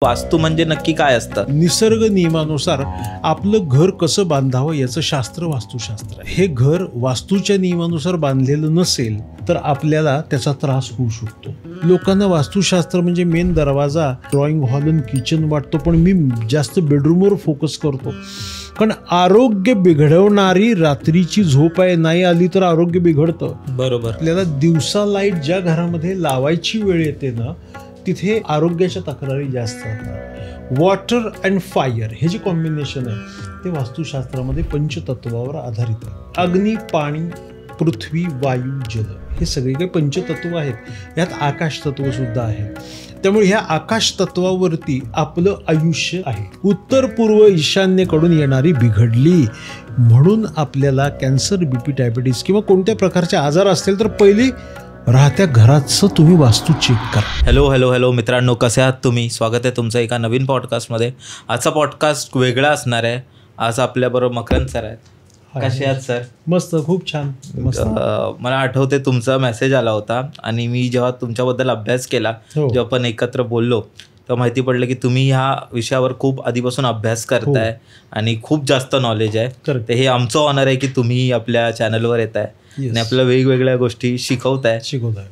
वास्तू म्हणजे नक्की काय असतं? निसर्ग नियमानुसार आपलं घर कसं बांधावं याचं शास्त्र वास्तुशास्त्र आहे. हे घर वास्तूच्या नियमानुसार बांधलेलं नसेल तर आपल्याला त्याचा त्रास होऊ शकतो. लोकांना वास्तुशास्त्र म्हणजे मेन दरवाजा, ड्रॉइंग हॉल आणि किचन वाटतो, पण मी जास्त बेडरूमवर फोकस करतो. कारण आरोग्य बिघडवणारी रात्रीची झोप आहे, नाही आली तर आरोग्य बिघडतं. बरोबर. आपल्याला दिवसा लाईट ज्या घरामध्ये लावायची वेळ येते ना, तिथे आरोग्याच्या तक्रारी जास्त असतात. वॉटर अँड फायर हे जे कॉम्बिनेशन आहे ते वास्तुशास्त्रामध्ये पंचतत्वावर आधारित आहे. अग्नी, पाणी, पृथ्वी, वायू, जल हे सगळे काही पंचतत्व आहेत. यात आकाश तत्व सुद्धा आहे. त्यामुळे ह्या आकाश तत्वावरती आपलं आयुष्य आहे. उत्तर पूर्व ईशान्येकडून येणारी बिघडली म्हणून आपल्याला कॅन्सर, बीपी, डायबिटीस किंवा कोणत्या प्रकारचे आजार असतील तर पहिली राहत्या घराचं तुम्ही वास्तू चेक करा. हॅलो मित्रांनो, कसे आहात तुम्ही? स्वागत आहे तुमचं एका नवीन पॉडकास्टमध्ये. आजचा पॉडकास्ट वेगळा असणार आहे. आज आपल्याबरोबर मकरंद सर आहेत. कसे आहात सर? मस्त, खूप छान. मला आठवते तुमचा मेसेज आला होता आणि मी जेव्हा तुमच्याबद्दल अभ्यास केला, जेव्हा आपण एकत्र बोललो, तेव्हा माहिती पडलं की तुम्ही ह्या विषयावर खूप आधीपासून अभ्यास करताय आणि खूप जास्त नॉलेज आहे. तर हे आमचं ऑनर आहे की तुम्ही आपल्या चॅनलवर येत आहे आणि आपल्याला वेगवेगळ्या गोष्टी शिकवताय.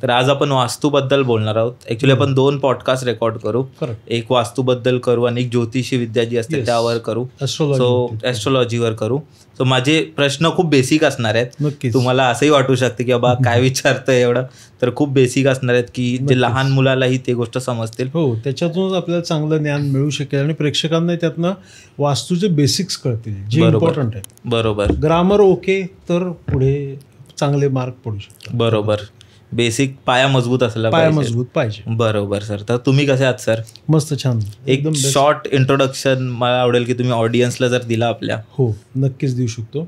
तर आज आपण वास्तूबद्दल बोलणार आहोत. ऍक्च्युली आपण 2 पॉडकास्ट रेकॉर्ड करू. एक वास्तूबद्दल करू आणि एक ज्योतिषी विद्या जी असते त्यावर करू. सो ऍस्ट्रॉलॉजीवर करू. सो माझे प्रश्न खूप बेसिक असणार आहेत. तुम्हाला असंही वाटू शकते की बाबा काय विचारतंय एवढं, तर खूप बेसिक असणार आहेत की जे लहान मुलालाही ते गोष्ट समजतील. हो, त्याच्यातूनच आपल्याला चांगलं ज्ञान मिळू शकेल आणि प्रेक्षकांना त्यातनं वास्तूचे बेसिक्स कळतील जे इम्पॉर्टंट आहे. बरोबर. ग्रामर ओके तर पुढे चांगले मार्क पडू शकतात. बरोबर. बेसिक पाया मजबूत असला पाहिजे. बरोबर सर. तर तुम्ही कसे आहात सर? मस्त, छान. एक शॉर्ट इंट्रोडक्शन मला आवडेल की तुम्ही ऑडियन्सला जर दिला आपल्या. हो, नक्कीच देऊ शकतो.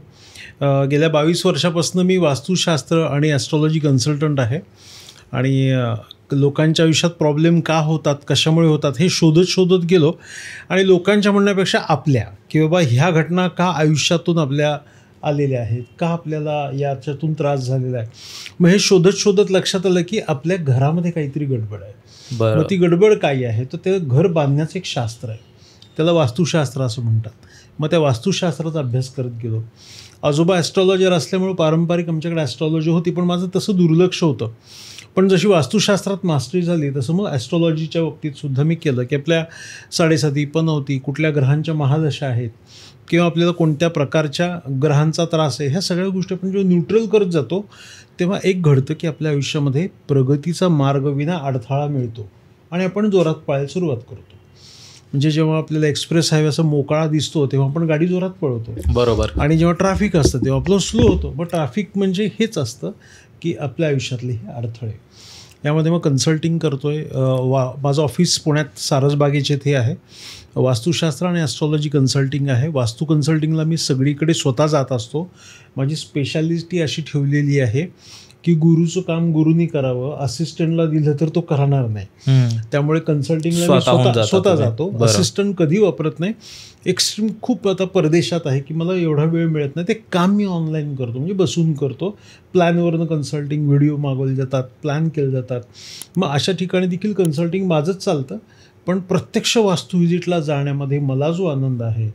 गेल्या 22 वर्षापासून मी वास्तुशास्त्र आणि ॲस्ट्रॉलॉजी कन्सल्टंट आहे आणि लोकांच्या आयुष्यात प्रॉब्लेम का होतात, कशामुळे होतात हे शोधत गेलो आणि लोकांच्या म्हणण्यापेक्षा आपल्या की बाबा ह्या घटना का आयुष्यातून आपल्या आलेल्या आहेत, का आपल्याला याच्यातून त्रास झालेला आहे. मग हे शोधत लक्षात आलं की आपल्या घरामध्ये काहीतरी गडबड आहे. मग ती गडबड काय आहे तर ते घर बांधण्याचं एक शास्त्र आहे, त्याला वास्तुशास्त्र असं म्हणतात. मग त्या वास्तुशास्त्राचा अभ्यास करत गेलो. आजोबा ॲस्ट्रॉलॉजर असल्यामुळे पारंपरिक आमच्याकडे ॲस्ट्रॉलॉजी होती, पण माझं तसं दुर्लक्ष होतं. पण जशी वास्तुशास्त्रात मास्टरी झाली तसं मग ॲस्ट्रॉलॉजीच्या बाबतीत सुद्धा मी केलं की आपल्या 7.7, पनवती, कुठल्या ग्रहांच्या महादशा आहेत किंवा आपल्याला कोणत्या प्रकारच्या ग्रहांचा त्रास आहे, ह्या सगळ्या गोष्टी आपण जेव्हा न्यूट्रल करत जातो तेव्हा एक घडतं की आपल्या आयुष्यामध्ये प्रगतीचा मार्ग विना अडथळा मिळतो आणि आपण जोरात पळायला सुरुवात करतो. म्हणजे जेव्हा आपल्याला एक्सप्रेस हायवे असा मोकळा दिसतो तेव्हा आपण गाडी जोरात पळवतो. बरोबर. आणि जेव्हा ट्रॅफिक असतं तेव्हा आपलं स्लो होतो. मग ट्रॅफिक म्हणजे हेच असतं की आपल्या आयुष्यातले हे अडथळे. यामध्ये मग कन्सल्टिंग करतो आहे. माझं ऑफिस पुण्यात सारसबागेचे इथे आहे. वास्तुशास्त्र आणि ॲस्ट्रॉलॉजी कन्सल्टिंग आहे. वास्तू कन्सल्टिंगला मी सगळीकडे स्वतः जात असतो. माझी स्पेशालिटी अशी ठेवलेली आहे की गुरुचं काम गुरुनी करावं, असिस्टंटला दिलं तर तो करणार नाही. त्यामुळे कन्सल्टिंगला स्वतः जातो. असिस्टंट कधी वापरत नाही. एक्स्ट्रीम खूप आता परदेशात आहे की मला एवढा वेळ मिळत नाही, ते काम मी ऑनलाईन करतो, म्हणजे बसून करतो. प्लॅनवरनं कन्सल्टिंग, व्हिडिओ मागवले जातात, प्लॅन केले जातात. मग अशा ठिकाणी देखील कन्सल्टिंग माझंच चालतं. पण प्रत्यक्ष वास्तू व्हिजिटला जाण्यामध्ये मला जो आनंद आहे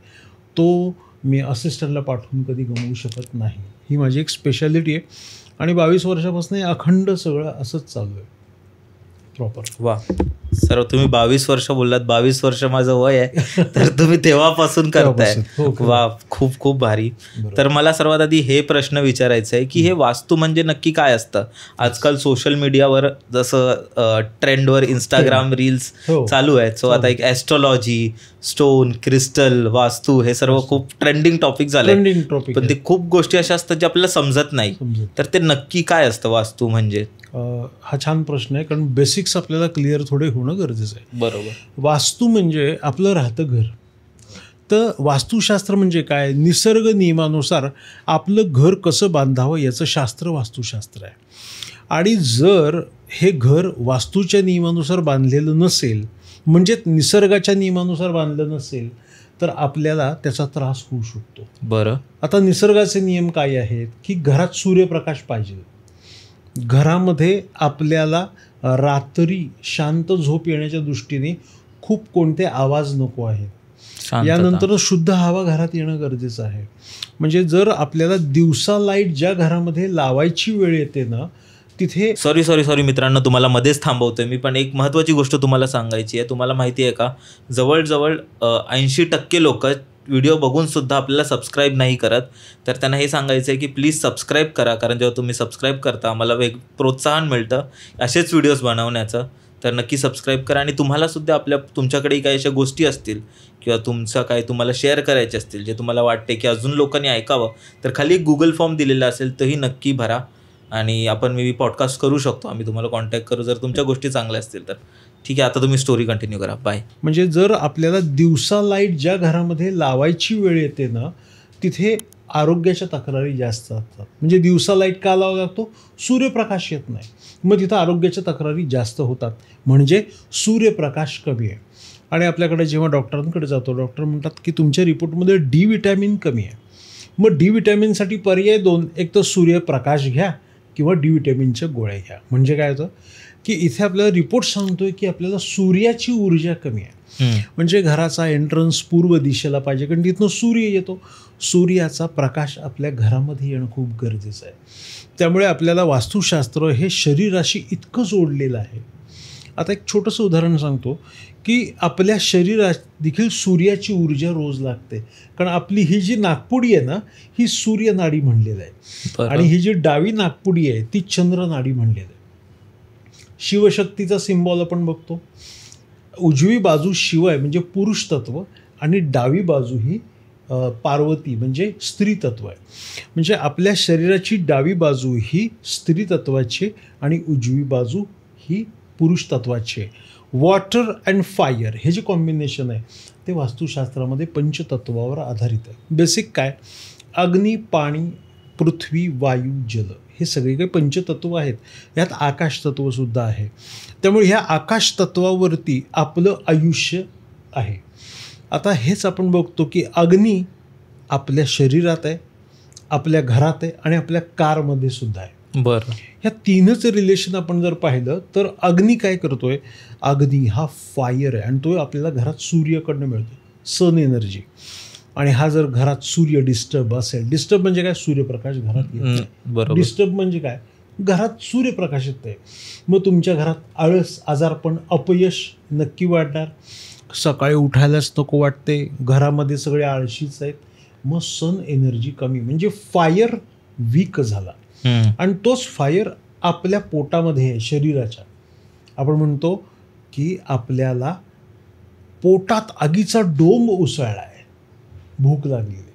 तो मी असिस्टंटला पाठवून कधी गमवू शकत नाही. ही माझी एक स्पेशालिटी आहे आणि 22 वर्षापासून अखंड सगळं असंच चालू आहे प्रॉपर. वा सर, तुम्ही 22 वर्ष बोललात. 22 वर्ष माझं वय आहे, तर तुम्ही तेव्हापासून करताय. वा, खूप खूप भारी. तर मला सर्वात आधी हे प्रश्न विचारायचं आहे की हे वास्तू म्हणजे नक्की काय असतं? आजकाल सोशल मीडियावर जसं ट्रेंडवर इंस्टाग्राम रील्स चालू आहेत, सो आता एक ॲस्ट्रॉलॉजी, स्टोन, क्रिस्टल, वास्तू हे सर्व खूप ट्रेंडिंग टॉपिक झाले. पण ते खूप गोष्टी अशा असतात जे आपल्याला समजत नाही. तर ते नक्की काय असतं वास्तू म्हणजे? हा छान प्रश्न आहे, कारण बेसिक्स आपल्याला क्लिअर थोडे होणं गरजेचं आहे. बरोबर. वास्तू म्हणजे आपलं राहतं घर. तर वास्तुशास्त्र म्हणजे काय? निसर्ग नियमानुसार आपलं घर कसं बांधावं याचं शास्त्र वास्तुशास्त्र आहे. आणि जर हे घर वास्तूच्या नियमानुसार बांधलेलं नसेल, म्हणजे निसर्गाच्या नियमानुसार बांधलं नसेल, तर आपल्याला त्याचा त्रास होऊ शकतो. बरं. आता निसर्गाचे नियम काय आहेत की घरात सूर्यप्रकाश पाहिजे. घरामध्ये आपल्याला रात्री शांत झोप येण्याच्या दृष्टीने खूप कोणते आवाज नको आहेत. यानंतर शुद्ध हवा घरात येणं गरजेचं आहे. म्हणजे जर आपल्याला दिवसा लाईट ज्या घरामध्ये लावायची वेळ येते ना, तिथे सॉरी मित्रांनो, तुम्हाला मध्येच थांबवतोय मी, पण एक महत्त्वाची गोष्ट तुम्हाला सांगायची आहे. तुम्हाला माहिती आहे का, जवळजवळ 80% लोक व्हिडिओ बघून सुद्धा आपल्याला सबस्क्राईब नाही करत. तर त्यांना हे सांगायचं आहे की प्लीज सबस्क्राईब करा, कारण जेव्हा तुम्ही सबस्क्राईब करता आम्हाला प्रोत्साहन मिळतं असेच व्हिडिओज बनवण्याचं. तर नक्की सबस्क्राईब करा. आणि तुम्हालासुद्धा तुमच्याकडेही काही अशा गोष्टी असतील किंवा तुम्हाला शेअर करायचे असतील जे तुम्हाला वाटते की अजून लोकांनी ऐकावं, तर खाली एक गुगल फॉर्म दिलेला असेल तोही नक्की भरा आणि आपण मी पॉडकास्ट करू शकतो. आम्ही तुम्हाला कॉन्टॅक्ट करू जर तुमच्या गोष्टी चांगल्या असतील तर. ठीक आहे, आता तुम्ही स्टोरी कंटिन्यू करा. बाय. म्हणजे जर आपल्याला दिवसा लाईट ज्या घरामध्ये लावायची वेळ येते ना, तिथे आरोग्याच्या तक्रारी जास्त असतात. म्हणजे दिवसा लाईट का लावा लागतो? सूर्यप्रकाश येत नाही, मग तिथं आरोग्याच्या तक्रारी जास्त होतात. म्हणजे सूर्यप्रकाश कमी आहे. आणि आपल्याकडे जेव्हा डॉक्टरांकडे जातो, डॉक्टर म्हणतात की तुमच्या रिपोर्टमध्ये डी विटॅमिन कमी आहे. मग डी विटॅमिनसाठी पर्याय 2, एक तर सूर्यप्रकाश घ्या किंवा डी विटॅमिनच्या गोळ्या घ्या. म्हणजे काय होतं की इथे आपल्याला रिपोर्ट सांगतोय की आपल्याला सूर्याची ऊर्जा कमी आहे. म्हणजे घराचा एंट्रन्स पूर्व दिशेला पाहिजे, कारण तिथनं सूर्य येतो. सूर्याचा प्रकाश आपल्या घरामध्ये येणं खूप गरजेचं आहे. त्यामुळे आपल्याला वास्तुशास्त्र हे शरीराशी इतकं जोडलेलं आहे. आता एक छोटंसं उदाहरण सांगतो की आपल्या शरीरात देखील सूर्याची ऊर्जा रोज लागते. कारण आपली ही जी नाकपुडी आहे ना, ही सूर्यनाडी म्हणलेलं आहे. आणि ही जी डावी नाकपुडी आहे ती चंद्रनाडी म्हणलेलं आहे. शिवशक्तीचा सिम्बॉल आपण बघतो. उजवी बाजू शिव आहे म्हणजे पुरुष तत्व, आणि डावी बाजू ही पार्वती म्हणजे स्त्री तत्व आहे. म्हणजे आपल्या शरीराची डावी बाजू ही स्त्री तत्वाची आणि उजवी बाजू ही पुरुष तत्वाची आहे. वॉटर अँड फायर हे जे कॉम्बिनेशन आहे ते वास्तुशास्त्रामध्ये पंचतत्वावर आधारित आहे. बेसिक काय, अग्नी, पाणी, पृथ्वी, वायू, जल हे सगळे काही पंचतत्व आहेत. यात आकाश तत्वसुद्धा आहे. त्यामुळे ह्या आकाश तत्वावरती आपलं आयुष्य आहे. आता हेच आपण बघतो की अग्नी आपल्या शरीरात आहे, आपल्या घरात आहे आणि आपल्या कारमध्ये सुद्धा आहे. बरं. ह्या तीनच रिलेशन आपण जर पाहिलं तर अग्नी काय करतोय, अग्नी हा फायर आहे आणि तो आपल्याला घरात सूर्याकडनं मिळतो, सन एनर्जी. आणि हा जर घरात सूर्य डिस्टर्ब असेल, डिस्टर्ब म्हणजे काय, सूर्यप्रकाश घरात येतो. डिस्टर्ब म्हणजे काय, घरात सूर्यप्रकाश येत आहे, मग तुमच्या घरात आळस, आजारपण, अपयश नक्की वाढणार. सकाळी उठायलाच नको वाटते, घरामध्ये सगळे आळशीच आहेत. मग सन एनर्जी कमी, म्हणजे फायर वीक झाला. आणि तोच फायर आपल्या पोटामध्ये आहे, शरीराच्या. आपण म्हणतो की आपल्याला पोटात आगीचा डोंब उसळला आहे, भूक लागलेली.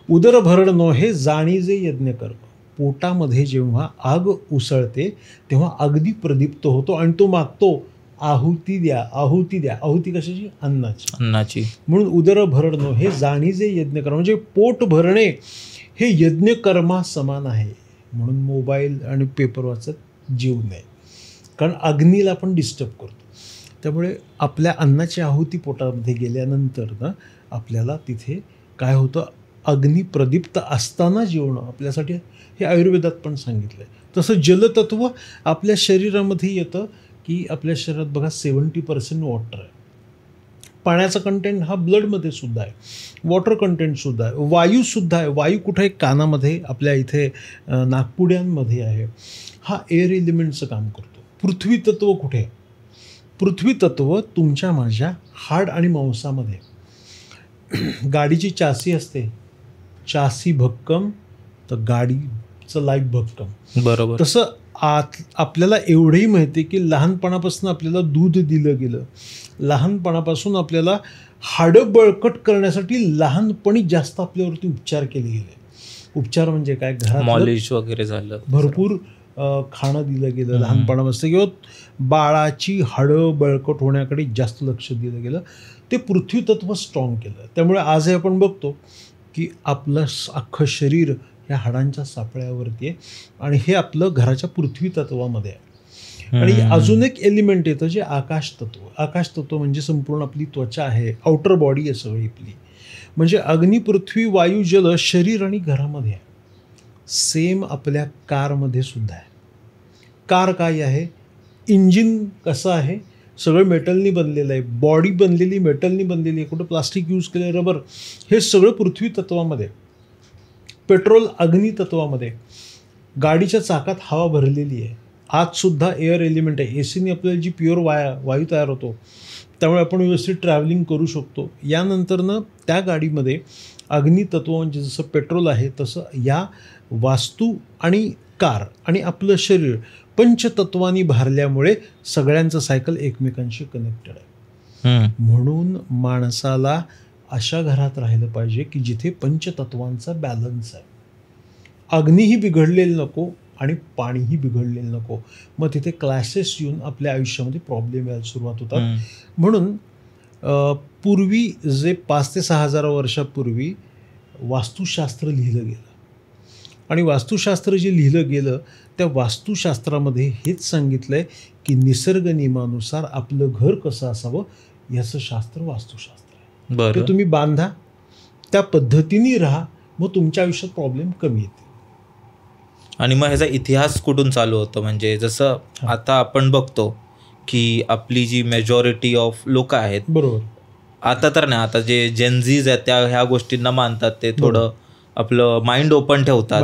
उदरभरण हे जाणीजे यज्ञ कर्म. पोटामध्ये जेव्हा आग उसळते तेव्हा अगदी प्रदीप्त होतो आणि तो मागतो आहुती द्या, आहुती द्या. आहुती कशाची, अन्नाची. म्हणून उदरभरण हे जाणीजे यज्ञ कर्म, म्हणजे पोट भरणे हे यज्ञ कर्मा समान आहे. म्हणून मोबाईल आणि पेपर वाचत जीव नये, कारण अग्नीला आपण डिस्टर्ब करतो. त्यामुळे आपल्या अन्नाची आहुती पोटामध्ये गेल्यानंतर ना आपल्याला तिथे काय होतं, अग्नी प्रदीप्त असताना जेवणं आपल्यासाठी हे आयुर्वेदात पण सांगितलं आहे. तसं जलतत्व आपल्या शरीरामध्ये येतं की आपल्या शरीरात बघा 70% वॉटर आहे. पाण्याचा कंटेंट हा ब्लडमध्ये सुद्धा आहे, वॉटर कंटेंटसुद्धा आहे, वायूसुद्धा आहे. वायू कुठे आहे, कानामध्ये, आपल्या इथे नागपुड्यांमध्ये आहे. हा एअर एलिमेंटचं काम करतो. पृथ्वी तत्व कुठे आहे, पृथ्वी तत्व तुमच्या माझ्या हाड आणि मांसामध्ये. गाडीची चासी असते, चासी भक्कम तर गाडीचं लाईफ भक्कम. बरोबर. तसं आपल्याला एवढंही माहिती आहे की लहानपणापासून आपल्याला दूध दिलं गेलं, लहानपणापासून आपल्याला हाडं बळकट करण्यासाठी लहानपणी जास्त आपल्यावरती उपचार केले गेले. उपचार म्हणजे काय, घरात मॉलिश वगैरे झालं, भरपूर खाणं दिलं गेलं लहानपणापासून, किंवा बाळाची हाडं बळकट होण्याकडे जास्त लक्ष दिलं गेलं. ते पृथ्वी तत्व स्ट्रॉंग केलं. त्यामुळे आजही आपण बघतो की आपलं अख्खं शरीर ह्या हाडांच्या सापळ्यावरती आहे आणि हे आपलं घराच्या पृथ्वी तत्वामध्ये आहे. आणि अजून एक एलिमेंट येतं जे आकाश तत्व. आकाश तत्व म्हणजे संपूर्ण आपली त्वचा आहे, आउटर बॉडी आहे सगळी आपली. म्हणजे अग्नी, पृथ्वी, वायू, जल शरीर आणि घरामध्ये आहे. सेम आपल्या कारमध्ये सुद्धा आहे. कार काय आहे, इंजिन कसं आहे, सगळं मेटलनी बनलेलं आहे, बॉडी बनलेली मेटलनी बनलेली आहे, कुठं प्लास्टिक यूज केलं, रबर, हे सगळं पृथ्वी तत्वामध्ये, पेट्रोल अग्नी तत्वामध्ये, गाडीच्या चाकात हवा भरलेली आहे, आतसुद्धा एअर एलिमेंट आहे, एसीने आपल्याला जी प्युअर वायू तयार होतो, त्यामुळे आपण व्यवस्थित ट्रॅव्हलिंग करू शकतो. यानंतरनं त्या गाडीमध्ये अग्नितत्व म्हणजे जसं पेट्रोल आहे तसं या वास्तू आणि कार आणि आपलं शरीर पंचतत्वांनी भरल्यामुळे सगळ्यांचं सायकल एकमेकांशी कनेक्टेड आहे. म्हणून माणसाला अशा घरात राहिलं पाहिजे की जिथे पंचतत्वांचा बॅलन्स आहे. अग्नीही बिघडलेलं नको आणि पाणीही बिघडलेलं नको. मग तिथे क्लासेस येऊन आपल्या आयुष्यामध्ये प्रॉब्लेम यायला सुरुवात होतात. म्हणून पूर्वी जे 5 ते 6 हजार वर्षापूर्वी वास्तुशास्त्र लिहिलं गेलं आणि वास्तुशास्त्र जे लिहिलं गेलं त्या वास्तुशास्त्रामध्ये हेच सांगितलं आहे की निसर्ग नियमानुसार आपलं घर कसं असावं याचं शास्त्र वास्तुशास्त्र आहे. ते तुम्ही बांधा, त्या पद्धतीने राहा, मग तुमच्या आयुष्यात प्रॉब्लेम कमी येते. आणि मग ह्याचा इतिहास कुठून चालू होतो? म्हणजे जसं आता आपण बघतो की आपली जी मेजॉरिटी ऑफ लोक आहेत, बरोबर, आता तर नाही, आता जे जेनझीज आहेत त्या ह्या गोष्टींना मानतात, ते थोडं आपलं माइंड ओपन ठेवतात.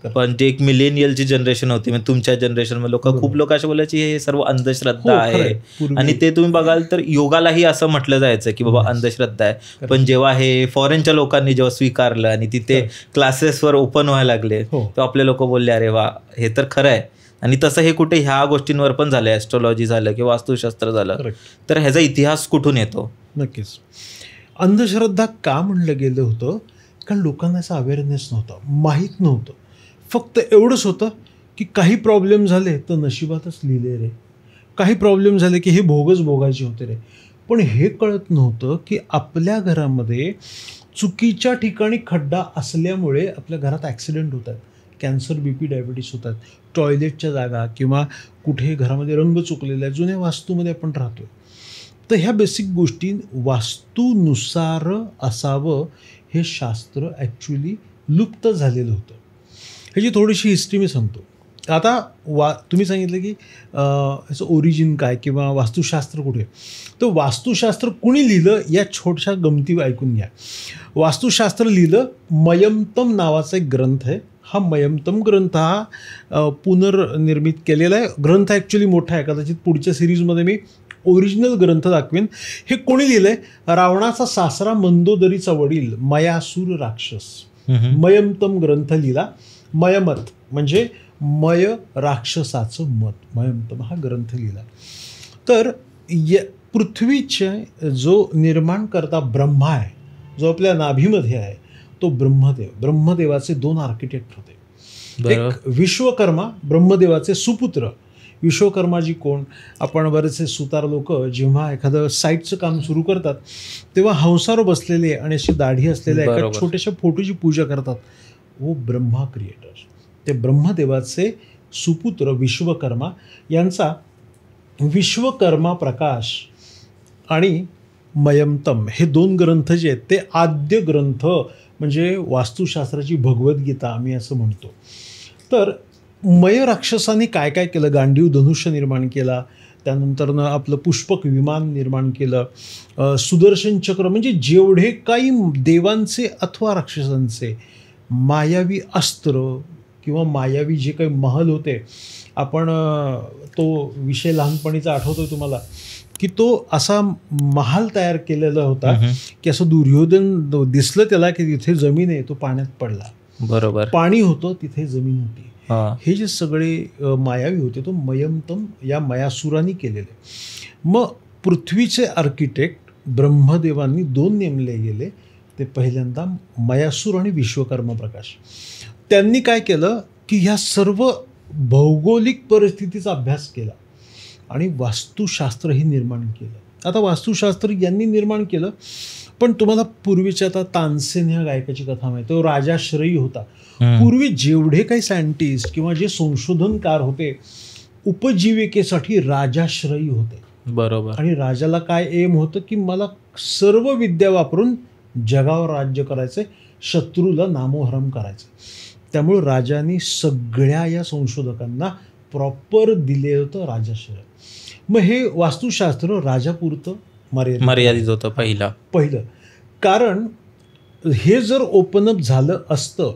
पण जे एक मिलेनियलची जनरेशन होती, म्हणजे तुमच्या जनरेशनमध्ये खूप लोक असे बोलायची हे सर्व अंधश्रद्धा आहे. आणि ते तुम्ही बघाल तर योगालाही असं म्हटलं जायचं की बाबा अंधश्रद्धा आहे. पण जेव्हा हे फॉरेनच्या लोकांनी जेव्हा स्वीकारलं आणि तिथे क्लासेसवर ओपन व्हायला लागले, तेव्हा आपले लोक बोलले अरे वा, हे तर खरं आहे. आणि तसं हे कुठे ह्या गोष्टींवर पण झालं, ॲस्ट्रॉलॉजी झालं किंवा वास्तुशास्त्र झालं. तर ह्याचा इतिहास कुठून येतो? नक्कीच अंधश्रद्धा का म्हणलं गेलं होतं? कारण लोकांना असा अवेअरनेस नव्हता, माहीत नव्हतं. फक्त एवढंच होतं की काही प्रॉब्लेम झाले तर नशिबातच लिहिले रे, काही प्रॉब्लेम झाले की हे भोगच भोगायचे होते रे. पण हे कळत नव्हतं की आपल्या घरामध्ये चुकीच्या ठिकाणी खड्डा असल्यामुळे आपल्या घरात ॲक्सिडेंट होतात, कॅन्सर, BP, डायबिटीस होतात. टॉयलेटच्या जागा किंवा कुठे घरामध्ये रंग चुकलेला आहे, जुन्या वास्तूमध्ये आपण राहतोय. तर ह्या बेसिक गोष्टी वास्तूनुसार असावं हे शास्त्र ॲक्च्युली लुप्त झालेलं होतं. ह्याची थोडीशी हिस्ट्री मी सांगतो. आता तुम्ही सांगितलं की ह्याचं ओरिजिन काय किंवा वास्तुशास्त्र कुठे, तर वास्तुशास्त्र कुणी लिहिलं या छोट्याशा गमती ऐकून घ्या. वास्तुशास्त्र लिहिलं मयमतम नावाचा एक ग्रंथ आहे. हा मयमतम ग्रंथ हा पुनर्निर्मित केलेला आहे. ग्रंथ ॲक्च्युली मोठा आहे, कदाचित पुढच्या सिरीजमध्ये मी ओरिजिनल ग्रंथ दाखवेन. हे कोणी लिहिलंय? रावणाचा सासरा मंदोदरीचा वडील मयासूर राक्षस मयमतम ग्रंथ लिहिला. मयमत म्हणजे मय राक्षसाचं मत, मयमतम हा ग्रंथ लिहिला. तर पृथ्वीचे जो निर्माण करता ब्रह्मा आहे, जो आपल्या नाभीमध्ये आहे, तो ब्रह्मदेव. ब्रह्मदेवाचे 2 आर्किटेक्ट होते. एक विश्वकर्मा, ब्रह्मदेवाचे सुपुत्र. विश्वकर्माजी कोण? आपण बरेचसे सुतार लोक जेव्हा एखादं साईटचं काम सुरू करतात तेव्हा हंसावर बसलेले आणि अशी दाढी असलेल्या एका छोट्याशा फोटोची पूजा करतात. वो ब्रह्मा क्रिएटर. ते ब्रह्मदेवाचे सुपुत्र विश्वकर्मा यांचा विश्वकर्मा प्रकाश आणि मयमतम हे 2 ग्रंथ जे आहेत ते आद्य ग्रंथ, म्हणजे वास्तुशास्त्राची भगवद्गीता आम्ही असं म्हणतो. तर मय राक्षसाने काय काय केलं? गांडीव धनुष्य निर्माण केला, त्यानंतरनं आपलं पुष्पक विमान निर्माण केलं, सुदर्शन चक्र, म्हणजे जेवढे काही देवांचे अथवा राक्षसांचे मायावी अस्त्र किंवा मायावी जे काही महल होते. आपण तो विषय लहानपणीचा आठवतोय तुम्हाला की तो असा महाल तयार केलेला होता की असं दुर्योधन दिसलं त्याला की तिथे जमीन आहे, तो पाण्यात पडला. बरोबर, पाणी होतं तिथे जमीन होती. हे जे सगळे मायावी होते तो मयमतम या मयासुरांनी केलेले. मग पृथ्वीचे आर्किटेक्ट ब्रह्मदेवांनी 2 नेमले गेले. ते पहिल्यांदा मयासूर आणि विश्वकर्मा प्रकाश. त्यांनी काय केलं की ह्या सर्व भौगोलिक परिस्थितीचा अभ्यास केला आणि वास्तुशास्त्रही निर्माण केलं. आता वास्तुशास्त्र यांनी निर्माण केलं, पण तुम्हाला पूर्वीच्या आता तानसेन ह्या गायकाची कथा माहिती, तो राजाश्रयी होता. पूर्वी जेवढे काही सायंटिस्ट किंवा जे संशोधनकार होते उपजीविकेसाठी राजाश्रयी होते. बरोबर. आणि राजाला काय एम होतं की मला सर्व विद्या वापरून जगावर राज्य करायचं, शत्रूला नामोहरम करायचं. त्यामुळे राजांनी सगळ्या या संशोधकांना प्रॉपर दिले होतं राजाश्रय. मग हे वास्तुशास्त्र राजापुरतं मर्यादित होतं पहिलं. कारण हे जर ओपन अप झालं असतं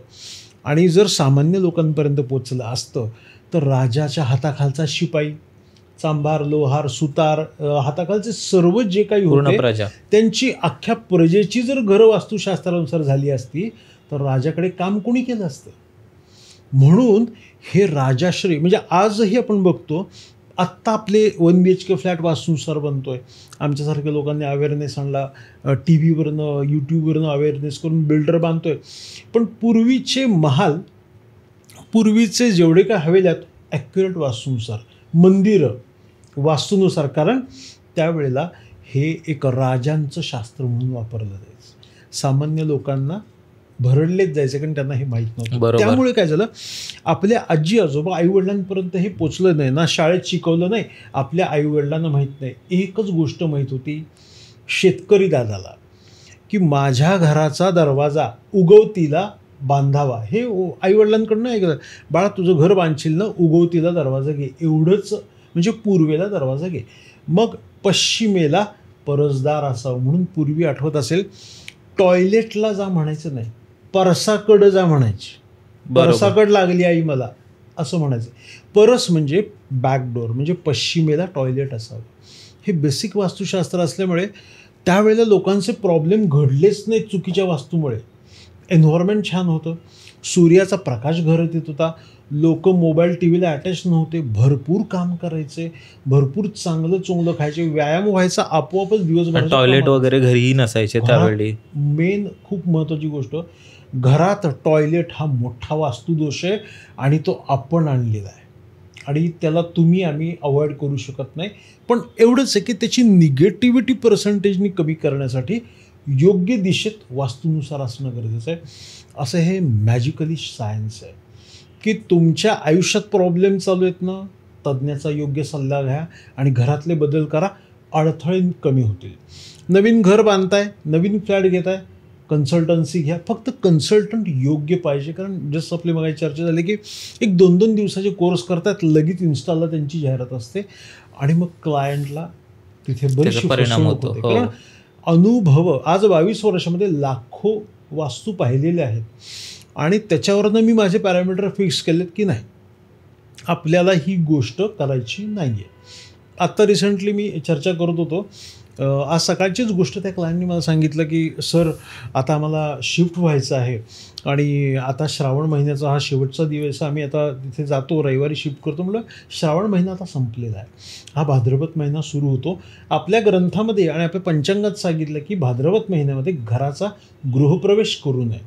आणि जर सामान्य लोकांपर्यंत पोचलं असतं तर राजाच्या हाताखालचा शिपाई, चांभार, लोहार, सुतार, हाताखालचे सर्व जे काही होते प्रजा, त्यांची अख्ख्या प्रजेची जर घरं वास्तुशास्त्रानुसार झाली असती तर राजाकडे काम कोणी केलं असतं. म्हणून हे राजाश्रय म्हणजे आजही आपण बघतो. आत्ता आपले 1 BHK फ्लॅट वास्तुनुसार बनतोय. आमच्यासारख्या लोकांनी अवेअरनेस आणला, टी व्हीवरनं यूट्यूबवरनं अवेअरनेस करून बिल्डर बांधतोय. पण पूर्वीचे महाल, पूर्वीचे जेवढे काय हवेल्यात ॲक्युरेट वास्तुनुसार, मंदिरं वास्तुनुसार, कारण त्यावेळेला हे एक राजांचं शास्त्र म्हणून वापरलं जायचं. सामान्य लोकांना भरडलेच जायचे कारण त्यांना हे माहीत नव्हतं. त्यामुळे काय झालं, आपल्या आजी आजोबा आईवडिलांपर्यंत हे पोचलं नाही ना, शाळेत शिकवलं नाही, आपल्या आईवडिलांना माहीत नाही. एकच गोष्ट माहीत होती शेतकरी दादाला की माझ्या घराचा दरवाजा उगवतीला बांधावा. हे आईवडिलांकडनं ऐकलं, बाळा तुझं घर बांधशील ना, उगवतीला दरवाजा घे, एवढंच. म्हणजे पूर्वेला दरवाजा घे, मग पश्चिमेला परसदार असावं. म्हणून पूर्वी आठवत असेल टॉयलेटला जा म्हणायचं नाही, परसाकडं जा म्हणायची. परसाकड लागली आई मला असं म्हणायचं. परस म्हणजे बॅकडोर, म्हणजे पश्चिमेला टॉयलेट असावं. हे बेसिक वास्तुशास्त्र असल्यामुळे त्यावेळेला लोकांचे प्रॉब्लेम घडलेच नाहीत चुकीच्या वास्तूमुळे. एन्व्हायरमेंट छान होतं, सूर्याचा प्रकाश घरात येत होता, लोक मोबाईल टी व्हीला अटॅच नव्हते, भरपूर काम करायचे, भरपूर चांगलं चोंगलं खायचे, व्यायाम व्हायचा आपोआपच दिवसभर. टॉयलेट वगैरे घरीही नसायचे त्यावेळी. मेन खूप महत्त्वाची गोष्ट, घरात टॉयलेट हा मोठा वास्तुदोष आहे आणि तो आपण आणलेला आहे आणि त्याला तुम्ही आम्ही अवॉइड करू शकत नाही. पण एवढंच आहे की त्याची निगेटिव्हिटी पर्सेंटेजनी कमी करण्यासाठी योग्य दिशेत वास्तूनुसार असणं गरजेचं आहे. असं हे मॅजिकली सायन्स आहे की तुमच्या आयुष्यात प्रॉब्लेम चालू आहेत ना, तज्ज्ञाचा योग्य सल्ला घ्या आणि घरातले बदल करा, अडथळे कमी होतील. नवीन घर बांधताय, नवीन फ्लॅट घेताय, कन्सल्टन्सी घ्या. फक्त कन्सल्टंट योग्य पाहिजे. कारण जसं आपली मग चर्चा झाली की 1-2 दिवसाचे कोर्स करतात, लगेच इन्स्टाला त्यांची जाहिरात असते आणि मग क्लायंटला तिथे बरेचसे परिणाम होतो. कारण अनुभव, आज 22 वर्षामध्ये लाखो वास्तू पाहिलेले आहेत आणि त्याच्यावरनं मी माझे पॅरामीटर फिक्स केलेत की नाही, आपल्याला ही गोष्ट करायची नाही आहे. आत्ता रिसेंटली मी चर्चा करत होतो, आज सकाळचीच गोष्ट त्या क्लायंटनी मला सांगितलं की सर आता आम्हाला शिफ्ट व्हायचं आहे आणि आता श्रावण महिन्याचा हा शेवटचा दिवस, आम्ही आता तिथे जातो, रविवारी शिफ्ट करतो. म्हटलं श्रावण महिना आता संपलेला आहे, हा भाद्रपद महिना सुरू होतो. आपल्या ग्रंथामध्ये आणि आपल्या पंचांगात सांगितलं की भाद्रपद महिन्यामध्ये घराचा गृहप्रवेश करू नये.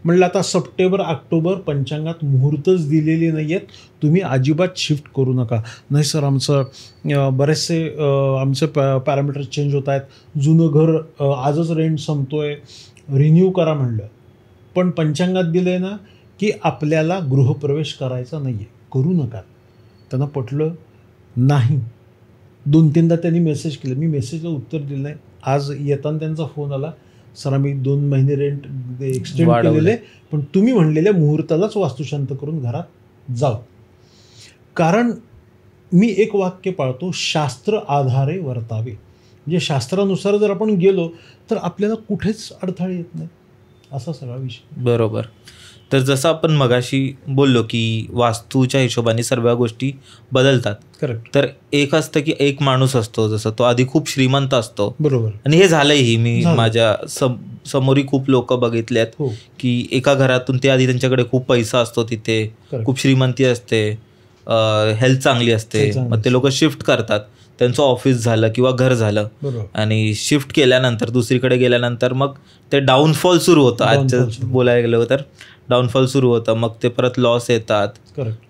म्हणलं आता सप्टेंबर ऑक्टोबर पंचांगात मुहूर्तच दिलेले नाही आहेत, तुम्ही अजिबात शिफ्ट करू नका. नाही सर आमचं बरेचसे आमचे पॅरामीटर चेंज होत आहेत, जुनं घर आजच रेंट संपतोय, रिन्यू करा म्हणलं. पण पंचांगात दिलं आहे ना की आपल्याला गृहप्रवेश करायचा नाही आहे, करू नका. त्यांना पटलं नाही. 2-3दा त्यांनी मेसेज केले, मी मेसेजला उत्तर दिलं नाही. आज येताना त्यांचा फोन आला, सर आम्ही 2 महिने रेंट एक्सटेंड केलेले, पण तुम्ही म्हणलेल्या मुहूर्तालाच वास्तुशांत करून घरात जाऊ. कारण मी एक वाक्य पाळतो, शास्त्र आधारे वर्तावे. म्हणजे शास्त्रानुसार जर आपण गेलो तर आपल्याला कुठेच अडथळे येत नाही, असा सगळा विषय. बरोबर. तर जसं आपण मगाशी बोललो की वास्तूच्या हिशोबाने सर्व गोष्टी बदलतात. करेक्ट. तर एक असतं की एक माणूस असतो, जसं तो आधी खूप श्रीमंत असतो. बरोबर. आणि हे झालंही, मी माझ्या समोरही खूप लोक बघितले आहेत की एका घरातून ते आधी त्यांच्याकडे खूप पैसा असतो, तिथे खूप श्रीमंती असते, हेल्थ चांगली असते, मग ते लोक शिफ्ट करतात, त्यांचं ऑफिस झालं किंवा घर झालं, आणि शिफ्ट केल्यानंतर दुसरीकडे गेल्यानंतर मग ते डाऊनफॉल सुरू होतं. आजचं बोलायला गेलं तर डाऊनफॉल सुरू होतं, मग ते परत लॉस येतात,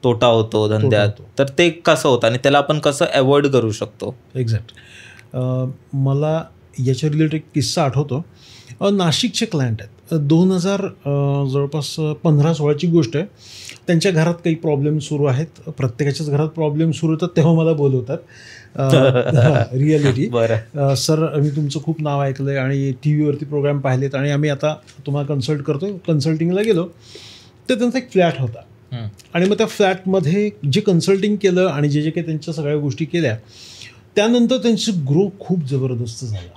तोटा होतो धंद्यात. तर ते कसं होतं आणि त्याला आपण कसं अवॉइड करू शकतो? एक्झॅक्ट. मला याच्या रिलेटेड एक किस्सा आठवतो. नाशिकचे क्लायंट आहेत, 2000 जवळपास 15-16ची गोष्ट आहे. त्यांच्या घरात काही प्रॉब्लेम सुरू आहेत, प्रत्येकाच्याच घरात प्रॉब्लेम सुरू होतात तेव्हा मला बोलवतात. रिअलिटी, सर मी तुमचं खूप नाव ऐकलं आहे आणि टी व्हीवरती प्रोग्राम पाहिलेत आणि आम्ही आता तुम्हाला कन्सल्ट करतो. कन्सल्टिंगला गेलो तर त्यांचा एक फ्लॅट होता आणि मग त्या फ्लॅटमध्ये जे कन्सल्टिंग केलं आणि जे जे काही त्यांच्या सगळ्या गोष्टी केल्या, त्यानंतर त्यांची ग्रो खूप जबरदस्त झाला.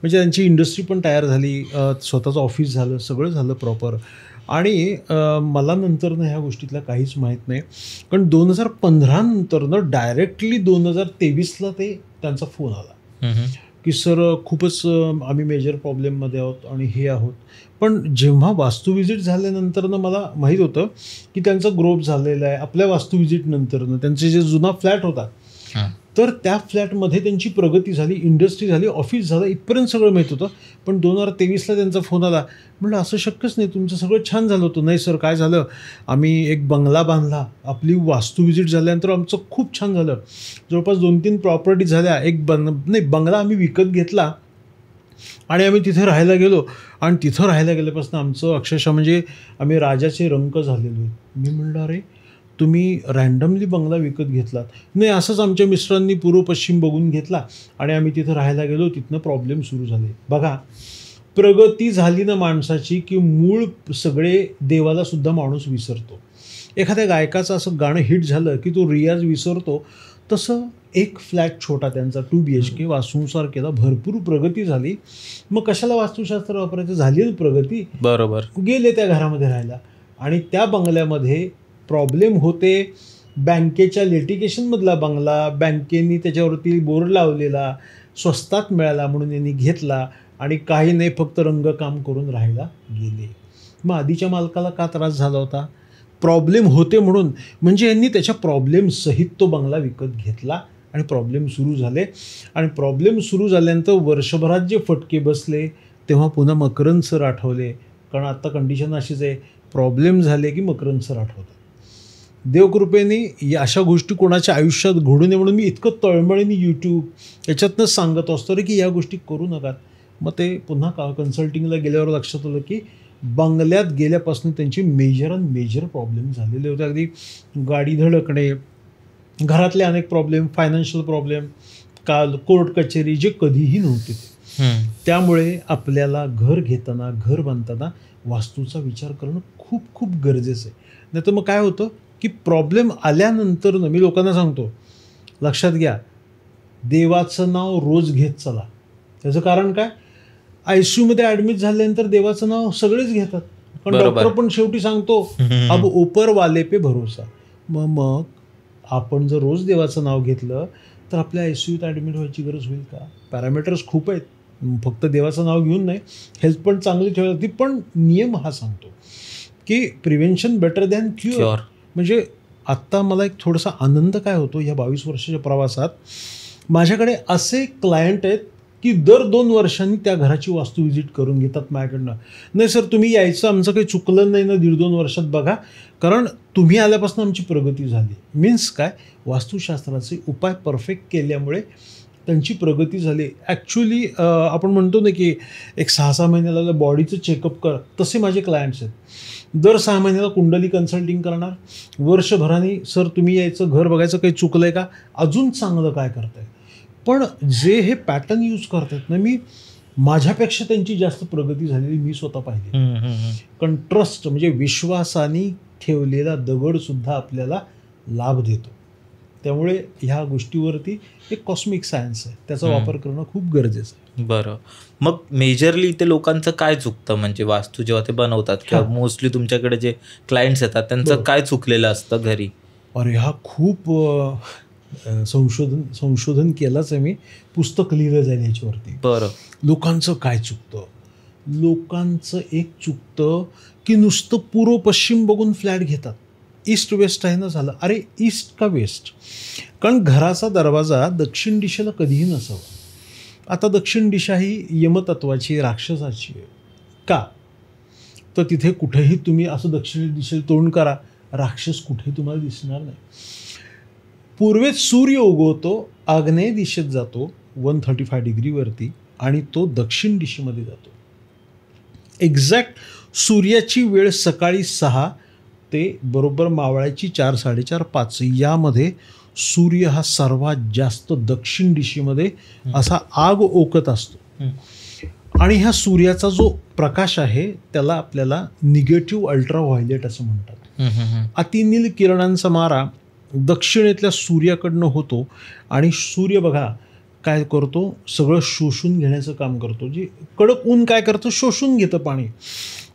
म्हणजे त्यांची इंडस्ट्री पण तयार झाली, स्वतःचं ऑफिस झालं, सगळं झालं प्रॉपर. आणि मला नंतरनं ह्या गोष्टीतल्या काहीच माहीत नाही, कारण 2015 नंतरनं डायरेक्टली 2023ला त्यांचा फोन आला की सर खूपच आम्ही मेजर प्रॉब्लेममध्ये आहोत आणि हे आहोत. पण जेव्हा वास्तू व्हिजिट झाल्यानंतरनं मला माहीत होतं की त्यांचा ग्रोथ झालेला आहे. आपल्या वास्तू व्हिजिटनंतरनं त्यांचे जे जुना फ्लॅट होता तर त्या फ्लॅटमध्ये त्यांची प्रगती झाली, इंडस्ट्री झाली, ऑफिस झालं, इथपर्यंत सगळं माहीत होतं. पण 2023ला त्यांचा फोन आला. म्हटलं असं शक्यच नाही, तुमचं सगळं छान झालं होतं. नाही सर, काय झालं, आम्ही एक बंगला बांधला, आपली वास्तू व्हिजिट झाल्यानंतर आमचं खूप छान झालं, जवळपास 2-3 प्रॉपर्टी झाल्या, एक बंगला आम्ही विकत घेतला आणि आम्ही तिथे राहायला गेलो आणि तिथं राहायला गेल्यापासून आमचं अक्षरशः म्हणजे आम्ही राजाचे रंक झालेलो. मी म्हणलं अरे तुम्ही रँडमली बंगला विकत घेतलात? नाही, असंच आमच्या मिस्टरांनी पूर्व पश्चिम बघून घेतला आणि आम्ही तिथं राहायला गेलो, तिथनं प्रॉब्लेम सुरू झाले. बघा, प्रगती झाली ना माणसाची की मूळ सगळे देवाला सुद्धा माणूस विसरतो. एखाद्या गायकाचं असं गाणं हिट झालं की तो रियाज विसरतो, तसं एक फ्लॅट छोटा त्यांचा 2 BHK वास्तुनुसार केला, भरपूर प्रगती झाली. मग कशाला वास्तुशास्त्र वापरायचं? झाली ना प्रगती, बरोबर, गेले त्या घरामध्ये राहायला. आणि त्या बंगल्यामध्ये प्रॉब्लेम होते, बँकेच्या लिटिगेशनमधला बंगला, बँकेने त्याच्यावरती बोर्ड लावलेला, स्वस्तात मिळाला म्हणून यांनी घेतला आणि काही नाही, फक्त रंगकाम करून राहायला गेले. मग आधीच्या मालकाला का त्रास झाला होता? प्रॉब्लेम होते म्हणून. म्हणजे यांनी त्याच्या प्रॉब्लेम सहित तो बंगला विकत घेतला आणि प्रॉब्लेम सुरू झाले. आणि प्रॉब्लेम सुरू झाल्यानंतर वर्षभरात जे फटके बसले तेव्हा पुन्हा मकरंद सर आठवले, कारण आत्ता कंडिशन अशीच आहे, प्रॉब्लेम झाले की मकरंद सर आठवतात. देवकृपेने अशा गोष्टी कोणाच्या आयुष्यात घडू नये म्हणून मी इतकं तळमळीने यूट्यूब याच्यातनंच सांगत असतो रे की या गोष्टी करू नका. मग ते पुन्हा कन्सल्टिंगला गेल्यावर लक्षात आलं की बंगल्यात गेल्यापासून त्यांचे मेजर प्रॉब्लेम झालेले होते. अगदी गाडी धडकणे, घरातले अनेक प्रॉब्लेम, फायनान्शियल प्रॉब्लेम, काल कोर्ट कचेरी, जे कधीही नव्हते ते. त्यामुळे आपल्याला घर घेताना, घर बांधताना वास्तूचा विचार करणं खूप खूप गरजेचं आहे. नाही तर मग काय होतं की प्रॉब्लेम आल्यानंतर मी लोकांना सांगतो, लक्षात घ्या, देवाचं नाव रोज घेत चला. त्याचं कारण काय, ICUमध्ये ॲडमिट झाल्यानंतर देवाचं नाव सगळेच घेतात, पण डॉक्टर पण शेवटी सांगतो अब ऊपर वाले पे भरोसा. मग आपण जर रोज देवाचं नाव घेतलं तर आपल्या ICUत ॲडमिट व्हायची गरज होईल का? पॅरामीटर्स खूप आहेत, फक्त देवाचं नाव घेऊन नाही, हेल्थ पण चांगली ठेवायची. पण नियम हा सांगतो की प्रिव्हेन्शन बेटर दॅन क्युअर. म्हणजे आत्ता मला एक थोडासा आनंद काय होतो, या 22 वर्षाच्या प्रवासात माझ्याकडे असे क्लायंट आहेत की दर 2 वर्षांनी त्या घराची वास्तू व्हिजिट करून घेतात माझ्याकडनं. नाही सर, तुम्ही यायचं, आमचं काही चुकलं नाही ना 1.5-2 वर्षात, बघा, कारण तुम्ही आल्यापासून आमची प्रगती झाली. मीन्स काय, वास्तुशास्त्राचे उपाय परफेक्ट केल्यामुळे त्यांची प्रगती झाली. ॲक्च्युली आपण म्हणतो ना की एक 6-6 महिन्याला बॉडीचं चेकअप कर, तसे माझे क्लायंट्स आहेत. दर 6 महिन्याला कुंडली कन्सल्टिंग करणार, वर्षभराने सर तुम्ही यायचं, घर बघायचं, काही चुकलं आहे का, अजून चांगलं काय करताय. पण जे हे पॅटर्न यूज करतात ना, मी माझ्यापेक्षा त्यांची जास्त प्रगती झालेली मी स्वतः पाहिली. कारण ट्रस्ट म्हणजे विश्वासाने ठेवलेला दगडसुद्धा आपल्याला लाभ देतो. त्यामुळे ह्या गोष्टीवरती एक कॉस्मिक सायन्स आहे, त्याचा वापर करणं खूप गरजेचं आहे. बरं, मग मेजरली ते लोकांचं काय चुकतं, म्हणजे वास्तू जेव्हा ते बनवतात किंवा मोस्टली तुमच्याकडे जे क्लायंट्स येतात त्यांचं काय चुकलेलं असतं घरी? अरे हा खूप संशोधन केलंच आहे मी, पुस्तक लिहिलं जाईल याच्यावरती. बरं, लोकांचं काय चुकतं? लोकांचं एक चुकतं की नुसतं पूर्व पश्चिम बघून फ्लॅट घेतात, ईस्ट वेस्ट आहे ना झालं. अरे ईस्ट का वेस्ट? कारण घराचा दरवाजा दक्षिण दिशेला कधीही नसावा. आता दक्षिण दिशा ही यमतत्वाची, राक्षसाची आहे. का? तर तिथे कुठेही तुम्ही असं दक्षिण दिशेला तोंड करा, राक्षस कुठेही तुम्हाला दिसणार नाही. पूर्वेत सूर्य उगवतो, आग्नेय दिशेत जातो 135 डिग्रीवरती आणि तो दक्षिण दिशेमध्ये जातो. एक्झॅक्ट सूर्याची वेळ सकाळी 6 ते बरोबर मावळाची 4, 4:30, 5 यामध्ये सूर्य हा सर्वात जास्त दक्षिण दिशेमध्ये असा आग ओकत असतो. आणि ह्या सूर्याचा जो प्रकाश आहे त्याला आपल्याला निगेटिव्ह अल्ट्राव्हायोलेट असं म्हणतात. अतिनील किरणांचा मारा दक्षिणेतल्या सूर्याकडनं होतो आणि सूर्य बघा काय करतो, सगळं शोषून घेण्याचं काम करतो. जे कडक ऊन काय करतं, शोषून घेतं पाणी.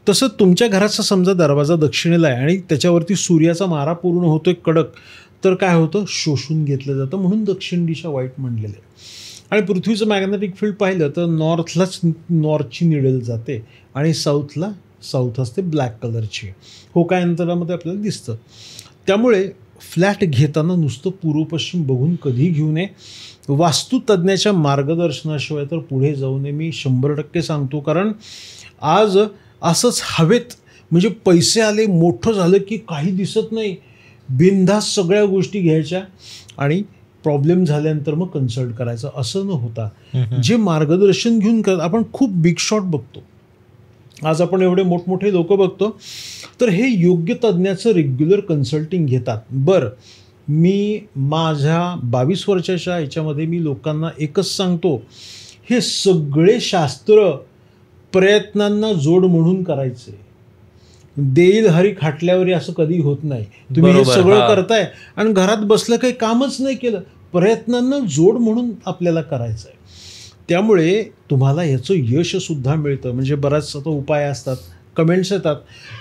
तसं तुमच्या घराचा समजा दरवाजा दक्षिणेला आहे आणि त्याच्यावरती सूर्याचा मारा पूर्ण होतोय कडक, तर काय होतं, शोषून घेतलं जातं. म्हणून दक्षिण दिशा वाईट म्हणलेलं आहे. आणि पृथ्वीचं मॅग्नेटिक फील्ड पाहिलं तर नॉर्थलाच नॉर्थची निडल जाते आणि साऊथला साऊथ असते ब्लॅक कलरची. हो काय अंतरामध्ये आपल्याला दिसतं. त्यामुळे फ्लॅट घेताना नुसतं पूर्व पश्चिम बघून कधी घेऊ नये. वास्तुतज्ञाच्या मार्गदर्शनाशिवाय तर पुढे जाऊ नये, मी 100% सांगतो. कारण आज असंच हवेत, म्हणजे पैसे आले, मोठं झालं की काही दिसत नाही, बिनधास्त सगळ्या गोष्टी घ्यायच्या आणि प्रॉब्लेम झाल्यानंतर मग कन्सल्ट करायचं, असं न होता जे मार्गदर्शन घेऊन आपण खूप बिग शॉट बघतो. आज आपण एवढे मोठमोठे लोक बघतो, तर हे योग्य तज्ज्ञाचं रेग्युलर कन्सल्टिंग घेतात. बरं, मी माझ्या 22 वर्षाच्या ह्याच्यामध्ये मी लोकांना एकच सांगतो, हे सगळे शास्त्र प्रयत्नांना जोड म्हणून करायचे. देईल हरी खाटल्यावर असं कधी होत नाही. तुम्ही हे सगळं करताय आणि घरात बसलं काही कामच नाही केलं. प्रयत्नांना जोड म्हणून आपल्याला करायचं आहे. त्यामुळे तुम्हाला ह्याचं यशसुद्धा मिळतं. म्हणजे बराच आता उपाय असतात, कमेंट्स येतात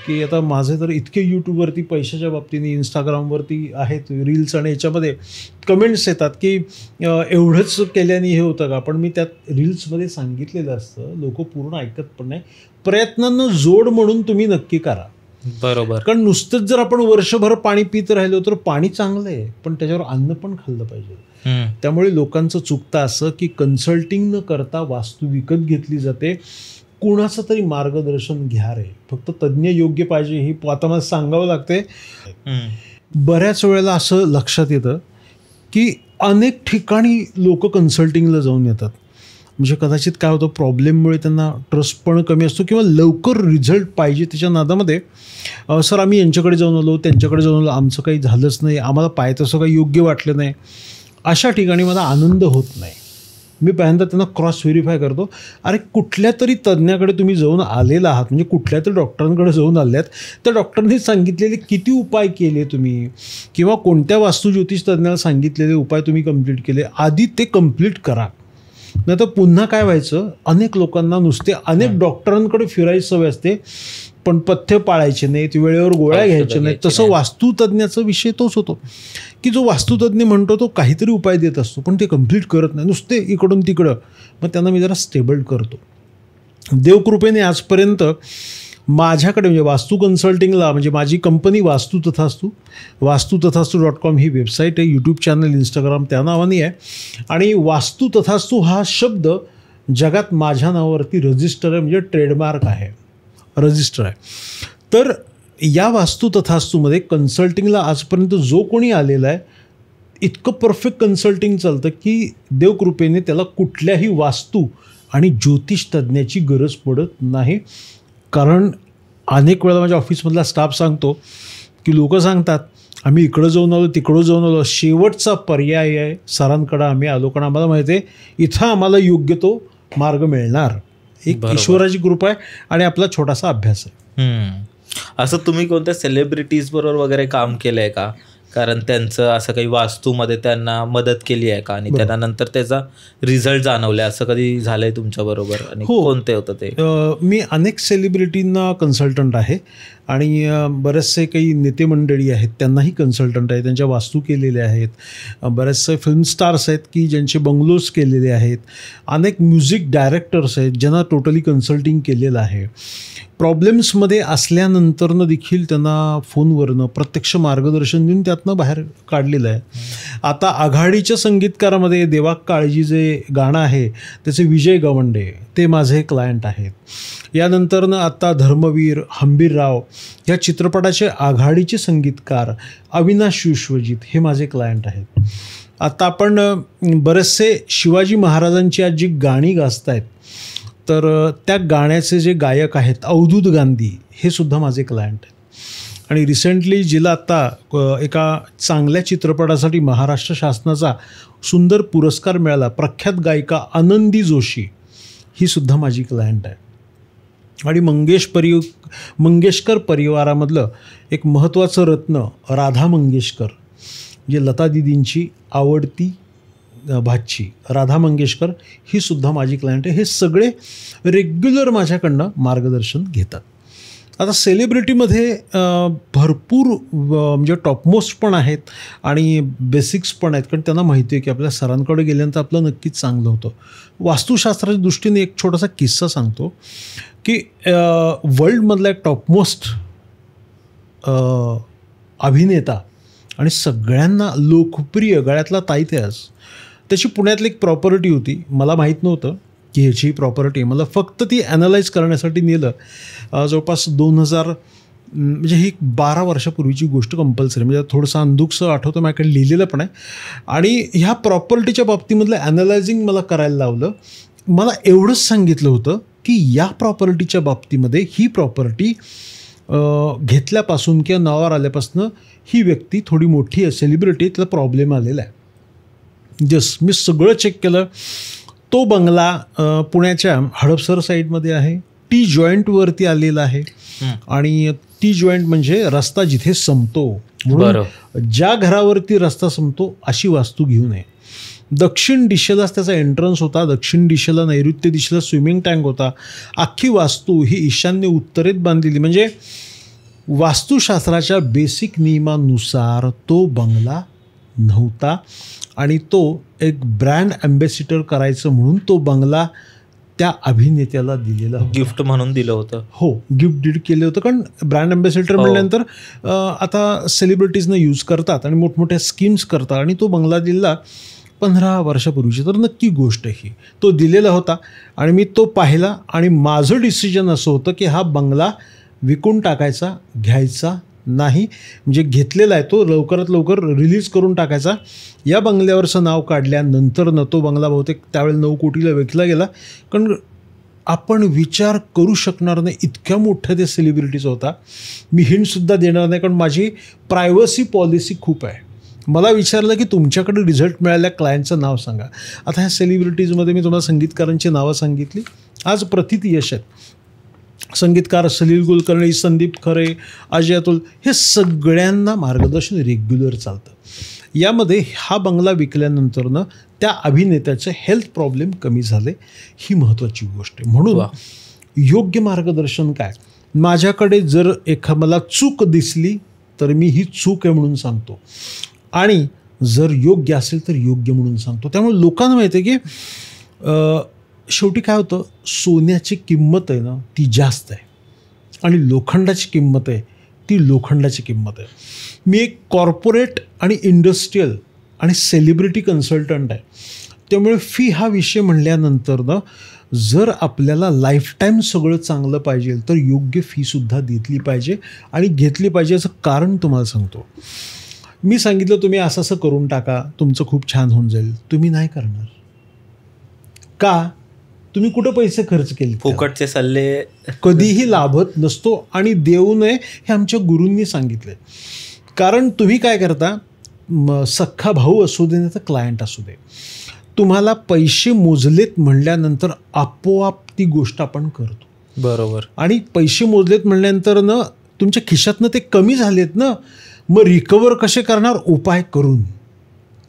की आता माझे तर इतके यूट्यूबवरती पैशाच्या बाबतीने, इंस्टाग्रामवरती आहेत रील्स आणि याच्यामध्ये कमेंट्स येतात की एवढंच केल्याने हे होतं का. पण मी त्यात रील्समध्ये सांगितलेलं असतं, लोक पूर्ण ऐकत पण नाही. प्रयत्नांना जोड म्हणून तुम्ही नक्की करा. बरोबर. कारण नुसतंच जर आपण वर्षभर पाणी पित राहिलो तर पाणी चांगलं आहे, पण त्याच्यावर अन्न पण खाल्लं पाहिजे. त्यामुळे लोकांचं चुकतं असं की कन्सल्टिंग न करता वास्तू विकत घेतली जाते. कुणाचं तरी मार्गदर्शन घ्या रे, फक्त तज्ज्ञ योग्य पाहिजे, ही आता मला सांगावं लागते. बऱ्याच वेळेला असं लक्षात येतं की अनेक ठिकाणी लोक कन्सल्टिंगला जाऊन येतात. म्हणजे कदाचित काय होतं, प्रॉब्लेममुळे त्यांना ट्रस्ट पण कमी असतो किंवा लवकर रिझल्ट पाहिजे त्याच्या नादामध्ये, सर आम्ही यांच्याकडे जाऊन आलो, त्यांच्याकडे जाऊन आलो, आमचं काही झालंच नाही, आम्हाला पाहिजे तसं काही योग्य वाटलं नाही. अशा ठिकाणी मला आनंद होत नाही. मी पहिल्यांदा त्यांना क्रॉस व्हेरीफाय करतो. अरे कुठल्या तरी तज्ज्ञाकडे तुम्ही जाऊन आलेला आहात, म्हणजे कुठल्या तरी डॉक्टरांकडे जाऊन आल्यात, त्या डॉक्टरांनी सांगितलेले किती उपाय केले तुम्ही, किंवा कोणत्या वास्तुज्योतिष तज्ज्ञाला सांगितलेले उपाय तुम्ही कंप्लीट केले, आधी ते कंप्लीट करा. नाही तर पुन्हा काय व्हायचं, अनेक लोकांना नुसते अनेक डॉक्टरांकडे फिरायची सवय असते, पण पथ्य पाळायचे नाहीत, वेळेवर गोळ्या घ्यायच्या नाहीत. तसं वास्तुतज्ञाचा विषय तोच होतो की जो वास्तुतज्ञ म्हणतो तो काहीतरी उपाय देत असतो, पण ते कंप्लीट करत नाही, नुसते इकडून तिकडं. मग त्यांना मी जरा स्टेबल करतो. देवकृपेने आजपर्यंत माझ्याकडे, म्हणजे वास्तू कन्सल्टिंगला, म्हणजे माझी कंपनी वास्तू तथास्तू, वास्तुतथास्तू.com ही वेबसाईट आहे, यूट्यूब चॅनल, इंस्टाग्राम त्या नावाने आहे. आणि वास्तू तथास्तू हा शब्द जगात माझ्या नावावरती रजिस्टर आहे, म्हणजे ट्रेडमार्क आहे, रजिस्टर आहे. तर या वास्तू तथास्तूमध्ये कन्सल्टिंगला आजपर्यंत जो कोणी आलेला आहे, इतकं परफेक्ट कन्सल्टिंग चालतं की देवकृपेने त्याला कुठल्याही वास्तू आणि ज्योतिष तज्ज्ञाची गरज पडत नाही. कारण अनेक वेळा माझ्या ऑफिसमधला स्टाफ सांगतो की लोक सांगतात आम्ही इकडं जाऊन आलो, तिकडं जाऊन आलो, शेवटचा पर्याय आहे सरांकडं आम्ही आलो, कारण आम्हाला माहिती आहे इथं आम्हाला योग्य तो मार्ग मिळणार. एक ईश्वराची कृपा आहे आणि आपला छोटासा अभ्यास आहे. असं तुम्ही कोणत्या सेलिब्रिटीज बरोबर वगैरे काम केलंय का? कारण त्यांचं असं काही वास्तूमध्ये त्यांना मदत केली आहे का, आणि त्यांना नंतर त्याचा रिझल्ट जाणवला, असं कधी झालंय तुमच्या बरोबर? आणि कोणते होतं ते? मी अनेक सेलिब्रिटींना कन्सल्टंट आहे आणि बरेचसे काही नेते मंडळी आहेत त्यांनाही कन्सल्टंट आहे, त्यांच्या वास्तू केलेल्या आहेत. बरेचसे फिल्म स्टार्स आहेत की ज्यांचे बंगलोज केलेले आहेत. अनेक म्युझिक डायरेक्टर्स आहेत ज्यांना टोटली कन्सल्टिंग केलेलं आहे. प्रॉब्लेम्समध्ये असल्यानंतरनं देखील त्यांना फोनवरनं प्रत्यक्ष मार्गदर्शन देऊन त्यातनं बाहेर काढलेलं आहे. आता आघाडीच्या संगीतकारामध्ये देवा काळजी जे गाणं आहे त्याचे विजय गवंडे ते माझे क्लायंट आहेत. यानंतरनं आता धर्मवीर, हंबीरराव या चित्रपटाचे आघाडीचे संगीतकार अविनाश विश्वजित हे माझे क्लायंट आहेत. आता आपण बरेचसे शिवाजी महाराजांची आज जी गाणी गाजत आहेत, तर त्या गाण्याचे जे गायक आहेत अवधूत गांधी हे सुद्धा माझे क्लायंट आहेत. आणि रिसेंटली जिला आत्ता एका चांगल्या चित्रपटासाठी महाराष्ट्र शासनाचा सुंदर पुरस्कार मिळाला, प्रख्यात गायिका आनंदी जोशी ही सुद्धा माझी क्लायंट आहे. आणि मंगेशकर परिवारामधलं एक महत्त्वाचं रत्न राधा मंगेशकर म्हणजे लता दिदींची आवडती भाची राधा मंगेशकर ही सुद्धा माझी क्लायंट आहे. हे सगळे रेग्युलर माझ्याकडनं मार्गदर्शन घेतात. आता सेलिब्रिटीमध्ये भरपूर म्हणजे टॉपमोस्ट पण आहेत आणि बेसिक्स पण आहेत, कारण त्यांना माहिती आहे की आपल्या सरांकडे गेल्यानंतर आपलं नक्कीच चांगलं होतं. वास्तुशास्त्राच्या दृष्टीने एक छोटासा किस्सा सांगतो की वर्ल्डमधला एक टॉपमोस्ट अभिनेता आणि सगळ्यांना लोकप्रिय गळ्यातला ताईतेज, त्याची पुण्यातली एक प्रॉपर्टी होती. मला माहीत नव्हतं की ह्याची प्रॉपर्टी, मला फक्त ती ॲनालाइज करण्यासाठी नेलं. जवळपास 2000 म्हणजे ही 12 वर्षापूर्वीची गोष्ट कंपल्सरी, म्हणजे थोडंसं अंधुकसं आठवतं, माझ्याकडे लिहिलेलं पण आहे. आणि ह्या प्रॉपर्टीच्या बाबतीमधलं ॲनालायझिंग मला करायला लावलं. मला एवढंच सांगितलं होतं की या प्रॉपर्टीच्या बाबतीमध्ये ही प्रॉपर्टी घेतल्यापासून किंवा नावावर आल्यापासून ही व्यक्ती थोडी मोठी आहे, सेलिब्रिटी, त्याला प्रॉब्लेम आलेला आहे. मी सगळं चेक केलं. तो बंगला पुण्याच्या हडपसर साईडमध्ये आहे, टी जॉईंटवरती आलेला आहे. आणि टी जॉईंट म्हणजे रस्ता जिथे संपतो, म्हणून ज्या घरावरती रस्ता संपतो अशी वास्तू घेऊ नये. दक्षिण दिशेलाच त्याचा एंट्रन्स होता, दक्षिण दिशेला नैऋत्य दिशेला स्विमिंग टँक होता. अख्खी वास्तू ही ईशान्य उत्तरेत बांधलेली, म्हणजे वास्तुशास्त्राच्या बेसिक नियमानुसार तो बंगला नव्हता. आणि तो एक ब्रँड ॲम्बॅसिडर करायचं म्हणून तो बंगला त्या अभिनेत्याला दिलेला होता, गिफ्ट म्हणून दिलं होतं. हो, गिफ्ट डीड केलं होतं. कारण ब्रँड ॲम्बॅसिडर म्हटल्यानंतर आता सेलिब्रिटीजनं यूज करतात आणि मोठमोठ्या स्कीम्स करतात. आणि तो बंगला दिला 15 वर्षापूर्वीची, तर नक्की गोष्ट ही तो दिलेला होता. आणि मी तो पाहिला आणि माझं डिसिजन असं होतं की हा बंगला विकून टाकायचा, घ्यायचा नाही. म्हणजे घेतलेला आहे तो लवकरात लवकर रिलीज करून टाकायचा. या बंगल्यावरचं नाव काढल्यानंतर तो बंगला बहुतेक त्यावेळेला 9 कोटीला विकला गेला. कारण आपण विचार करू शकणार नाही इतक्या मोठ्या ते सेलिब्रिटीज होता. मी हिंटसुद्धा देणार नाही, कारण माझी प्रायव्हसी पॉलिसी खूप आहे. मला विचारलं की तुमच्याकडे रिझल्ट मिळाल्या क्लायंटचं नाव सांगा. आता ह्या सेलिब्रिटीजमध्ये मी तुम्हाला संगीतकारांची नावं सांगितली. आज प्रथित यश आहेत. संगीतकार सलील कुलकर्णी, संदीप खरे, अजय अतुल, हे सगळ्यांना मार्गदर्शन रेग्युलर चालतं. यामध्ये हा बंगला विकल्यानंतरनं त्या अभिनेत्याचे हेल्थ प्रॉब्लेम कमी झाले, ही महत्त्वाची गोष्ट आहे. म्हणून योग्य मार्गदर्शन काय, माझ्याकडे जर मला चूक दिसली तर मी ही चूक आहे म्हणून सांगतो, आणि जर योग्य असेल तर योग्य म्हणून सांगतो. त्यामुळे लोकांना माहिती आहे की शेवटी काय होतं, सोन्याची किंमत आहे ना ती जास्त आहे आणि लोखंडाची किंमत आहे ती लोखंडाची किंमत आहे. मी एक कॉर्पोरेट आणि इंडस्ट्रीयल आणि सेलिब्रिटी कन्सल्टंट आहे. त्यामुळे फी हा विषय म्हणल्यानंतर ना, जर आपल्याला लाईफटाईम सगळं चांगलं पाहिजे तर योग्य फीसुद्धा देतली पाहिजे आणि घेतली पाहिजे. असं कारण तुम्हाला सांगतो. मी सांगितलं तुम्ही असं असं करून टाका, तुमचं खूप छान होऊन जाईल. तुम्ही नाही करणार का? तुम्ही कुठं पैसे खर्च केले? फुकटचे सल्ले कधीही लाभत नसतो आणि देऊ नये हे आमच्या गुरूंनी सांगितले. कारण तुम्ही काय करता, सख्खा भाऊ असू दे नाही तर क्लायंट असू दे, तुम्हाला पैसे मोजलेत म्हणल्यानंतर आपोआप ती गोष्ट आपण करतो. बरोबर. आणि पैसे मोजलेत म्हणल्यानंतर ना तुमच्या खिशातनं ते कमी झालेत ना, मग रिकवर कसे करणार? उपाय करून.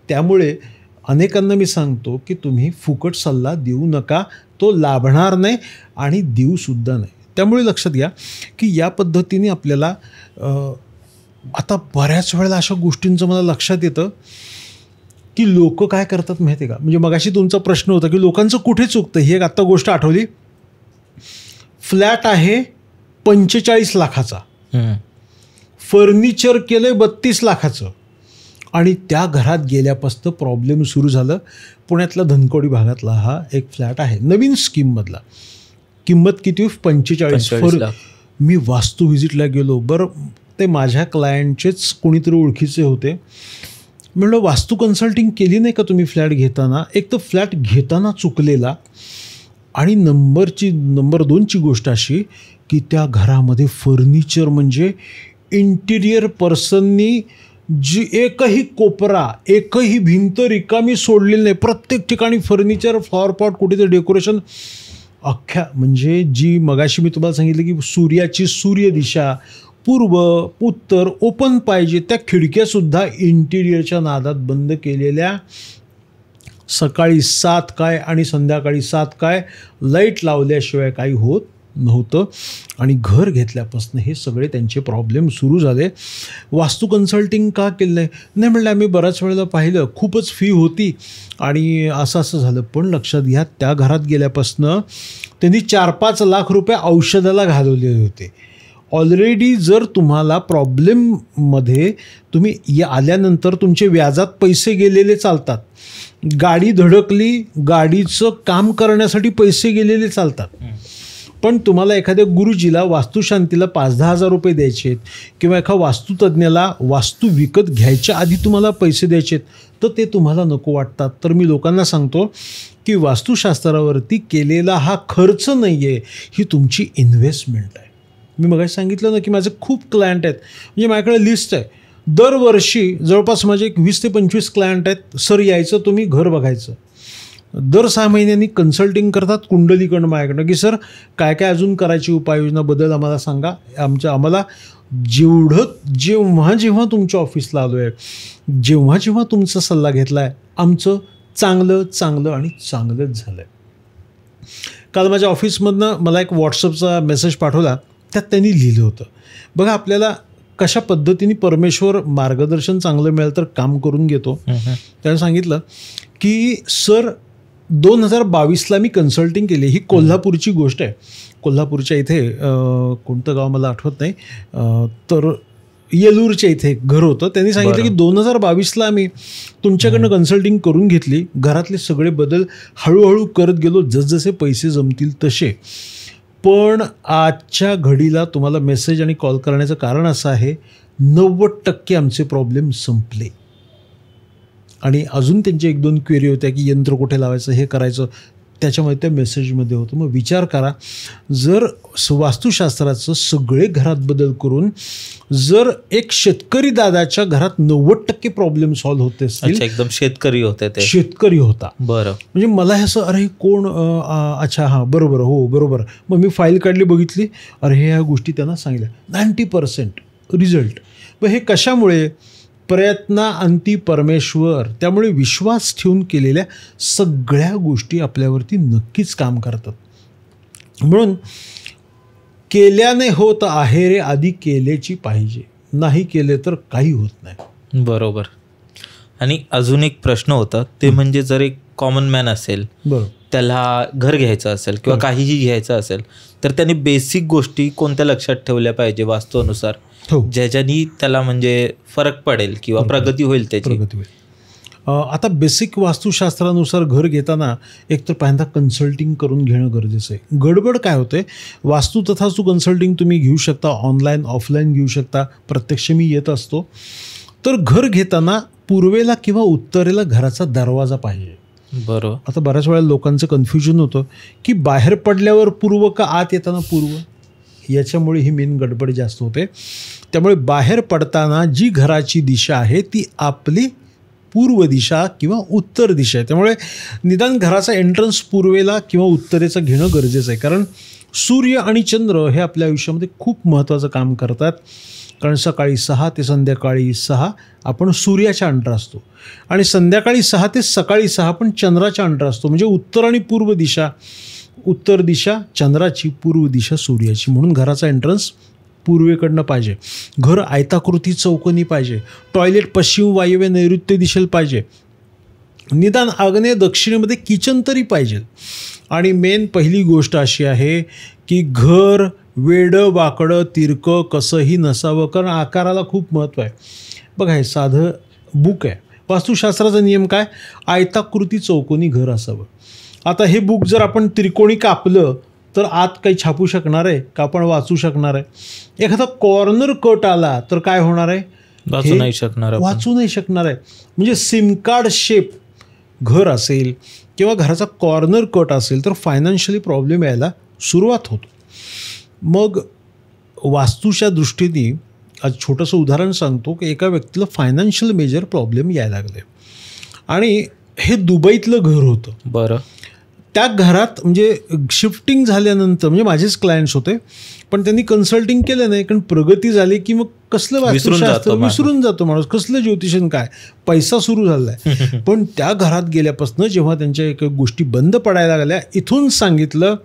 त्यामुळे अनेकांना मी सांगतो की तुम्ही फुकट सल्ला देऊ नका, तो लाभणार नाही आणि देऊसुद्धा नाही. त्यामुळे लक्षात घ्या की या पद्धतीने आपल्याला आता बऱ्याच वेळेला अशा गोष्टींचं मला लक्षात येतं की लोक काय करतात माहिती आहे का, म्हणजे मगाशी तुमचा प्रश्न होता की लोकांचं कुठे चुकतं, ही एक आत्ता गोष्ट आठवली. फ्लॅट आहे 45 लाखाचा, फर्निचर केलं 32 लाखाचं आणि त्या घरात गेल्यापासून प्रॉब्लेम सुरू झालं. पुण्यातला धनकवडी भागातला हा एक फ्लॅट आहे नवीन स्कीममधला. किंमत किती? 45. मी वास्तू व्हिजिटला गेलो. बरं, ते माझ्या क्लायंटचेच कोणीतरी ओळखीचे होते. म्हणलं वास्तू कन्सल्टिंग केली नाही का तुम्ही फ्लॅट घेताना? एक तर फ्लॅट घेताना चुकलेला, आणि नंबर 2ची गोष्ट अशी की त्या घरामध्ये फर्निचर म्हणजे इंटिरियर पर्सननी जी एकही कोपरा, एकही भिंत रिकामी सोडलेली नाही. प्रत्येक ठिकाणी फर्निचर, फ्लॉवर पॉट, कुठेतरी डेकोरेशन, अख्ख्या म्हणजे जी मगाशी मी तुम्हाला सांगितलं की सूर्याची सूर्य दिशा, पूर्व उत्तर ओपन पाहिजे. त्या खिडक्यासुद्धा इंटिरियरच्या नादात बंद केलेल्या. सकाळी 7 काय आणि संध्याकाळी 7 काय लाईट लावल्याशिवाय काही होत नव्हतं. आणि घर घेतल्यापासून हे सगळे त्यांचे प्रॉब्लेम सुरू झाले. वास्तू कन्सल्टिंग का केलं नाही म्हणलं आम्ही बऱ्याच वेळेला पाहिलं, खूपच फी होती आणि असं झालं. पण लक्षात घ्या, त्या घरात गेल्यापासून त्यांनी 4-5 लाख रुपये औषधाला घालवलेले होते. ऑलरेडी जर तुम्हाला प्रॉब्लेममध्ये तुम्ही आल्यानंतर तुमचे व्याजात पैसे गेलेले चालतात, गाडी धडकली, गाडीचं काम करण्यासाठी पैसे गेलेले चालतात. पण तुम्हाला एखाद्या गुरुजीला वास्तुशांतीला 5-10 हजार रुपये द्यायचे आहेत किंवा एका वास्तुतज्ञाला वास्तू विकत घ्यायच्या आधी तुम्हाला पैसे द्यायचे आहेत, तर ते तुम्हाला नको वाटतात. तर मी लोकांना सांगतो की वास्तुशास्त्रावरती केलेला हा खर्च नाही आहे, ही तुमची इन्व्हेस्टमेंट आहे. मी मगाशी सांगितलं ना की माझे खूप क्लायंट आहेत, म्हणजे माझ्याकडे लिस्ट आहे. दरवर्षी जवळपास माझे 20 ते 25 क्लायंट आहेत. सर यायचं, तुम्ही घर बघायचं. दर 6 महिन्यांनी कन्सल्टिंग करतात कुंडलीकडनं माझ्याकडनं की सर काय काय अजून करायची उपाययोजना बद्दल आम्हाला सांगा. आम्हाला जेव्हा तुमच्या ऑफिसला आलो आहे, जेव्हा तुमचा सल्ला घेतला आहे, आमचं चांगलं आणि चांगलंच झालं आहे. काल माझ्या ऑफिसमधनं मला एक व्हॉट्सअपचा मेसेज पाठवला, त्यात त्यांनी लिहिलं होतं, बघा आपल्याला कशा पद्धतीने परमेश्वर मार्गदर्शन चांगलं मिळालं तर काम करून घेतो. त्याने सांगितलं की सर 2022ला मी कन्सल्टिंग केली. ही कोल्हापूरची गोष्ट आहे. कोल्हापूरच्या इथे कोणतं गाव मला आठवत नाही, तर येलूरच्या इथे एक घर होतं. त्यांनी सांगितलं की 2022ला आम्ही तुमच्याकडनं कन्सल्टिंग करून घेतली. घरातले सगळे बदल हळूहळू करत गेलो, जसजसे पैसे जमतील तसे. पण आजच्या घडीला तुम्हाला मेसेज आणि कॉल करण्याचं कारण असं आहे, 90% आमचे प्रॉब्लेम संपले. आणि अजून त्यांच्या 1-2 क्वेरी होत्या की यंत्र कुठे लावायचं, हे करायचं, त्याच्यामध्ये त्या मेसेजमध्ये होतं. मग विचार करा, जर वास्तुशास्त्राचं सगळे घरात बदल करून जर एक शेतकरी दादाच्या घरात 90% प्रॉब्लेम सॉल्व्ह होते असतील. एकदम शेतकरी होते ते, शेतकरी होता. बरं, म्हणजे मला हे असं, अरे कोण, अच्छा हां बरोबर, हो बरोबर. मग मी फाईल काढली, बघितली, अरे ह्या गोष्टी त्यांना सांगितल्या. 90% रिझल्ट. मग हे कशामुळे? प्रयत्नाअंती परमेश्वर. त्यामुळे विश्वास ठेवून केलेल्या सगळ्या गोष्टी आपल्यावरती नक्कीच काम करतात. म्हणून केल्याने होत आहे रे, आधी केलेची पाहिजे, नाही केले तर काही होत नाही. बरोबर. आणि अजून एक प्रश्न होता, ते म्हणजे जर एक कॉमन मॅन असेल, बरोबर, त्याला घर घ्यायचं असेल किंवा काहीही घ्यायचं असेल, तर त्याने बेसिक गोष्टी कोणत्या लक्षात ठेवल्या पाहिजे वास्तूनुसार, ज्याच्यानी त्याला म्हणजे फरक पडेल किंवा प्रगती होईल त्याची? प्रगती होईल. आता बेसिक वास्तुशास्त्रानुसार घर घेताना एकतर पहिल्यांदा कन्सल्टिंग करून घेणं गरजेचं आहे. गडबड काय होते, वास्तू तथास्तू कन्सल्टिंग तुम्ही घेऊ शकता, ऑनलाईन ऑफलाईन घेऊ शकता, प्रत्यक्ष मी येत असतो. तर घर घेताना पूर्वेला किंवा उत्तरेला घराचा दरवाजा पाहिजे. बरोबर. आता बऱ्याच वेळा लोकांचं कन्फ्युजन होतं की बाहेर पडल्यावर पूर्व का आत येताना पूर्व, याच्यामुळे ही मेन गडबड जास्त होते. त्यामुळे बाहेर पडताना जी घराची दिशा आहे ती आपली पूर्व दिशा किंवा उत्तर दिशा आहे. त्यामुळे निदान घराचा एंट्रन्स पूर्वेला किंवा उत्तरेचं घेणं गरजेचं आहे. कारण सूर्य आणि चंद्र हे आपल्या आयुष्यामध्ये खूप महत्त्वाचं काम करतात. कारण सकाळी 6 ते संध्याकाळी 6 आपण सूर्याच्या अंडर असतो आणि संध्याकाळी 6 ते सकाळी 6 आपण चंद्राच्या अंडर असतो. म्हणजे उत्तर आणि पूर्व दिशा, उत्तर दिशा चंद्राची, पूर्व दिशा सूर्याची. म्हणून घराचा एंट्रन्स पूर्वेकडनं पाहिजे. घर आयताकृती चौकोनी पाहिजे. टॉयलेट पश्चिम वायव्य नैऋत्य दिशेला पाहिजे. निदान आग्नेय दक्षिणेमध्ये किचन तरी पाहिजे. आणि मेन पहिली गोष्ट अशी आहे की घर वेडं वाकडं तिरकं कसंही नसावं. कारण आकाराला खूप महत्त्व आहे. बघा, हे साधं बुक आहे. वास्तुशास्त्राचा नियम काय? आयताकृती चौकोनी घर असावं. आता हे बुक जर आपण त्रिकोणी कापलं तर आत काही छापू शकणार आहे का? आपण वाचू शकणार आहे? एखादा कॉर्नर कट आला तर काय होणार आहे? वाचू नाही शकणार आहे. म्हणजे सिम कार्ड शेप घर असेल किंवा घराचा कॉर्नर कट असेल तर फायनान्शियली प्रॉब्लेम यायला सुरुवात होतो. मग वास्तूच्या दृष्टीने आज छोटंसं उदाहरण सांगतो की एका व्यक्तीला फायनान्शियल मेजर प्रॉब्लेम यायला लागले आणि हे दुबईतलं घर होतं. बरं. त्या घरात म्हणजे शिफ्टिंग झाल्यानंतर म्हणजे माझेच क्लायंट्स होते, पण त्यांनी कन्सल्टिंग केलं नाही, कारण प्रगती झाली की मग कसलं वास्तुशास्त्र विसरून जातो माणूस, कसलं ज्योतिषण काय, पैसा सुरू झालाय. पण त्या घरात गेल्यापासून जेव्हा त्यांच्या एक गोष्टी बंद पडायला लागल्या, इथून सांगितलं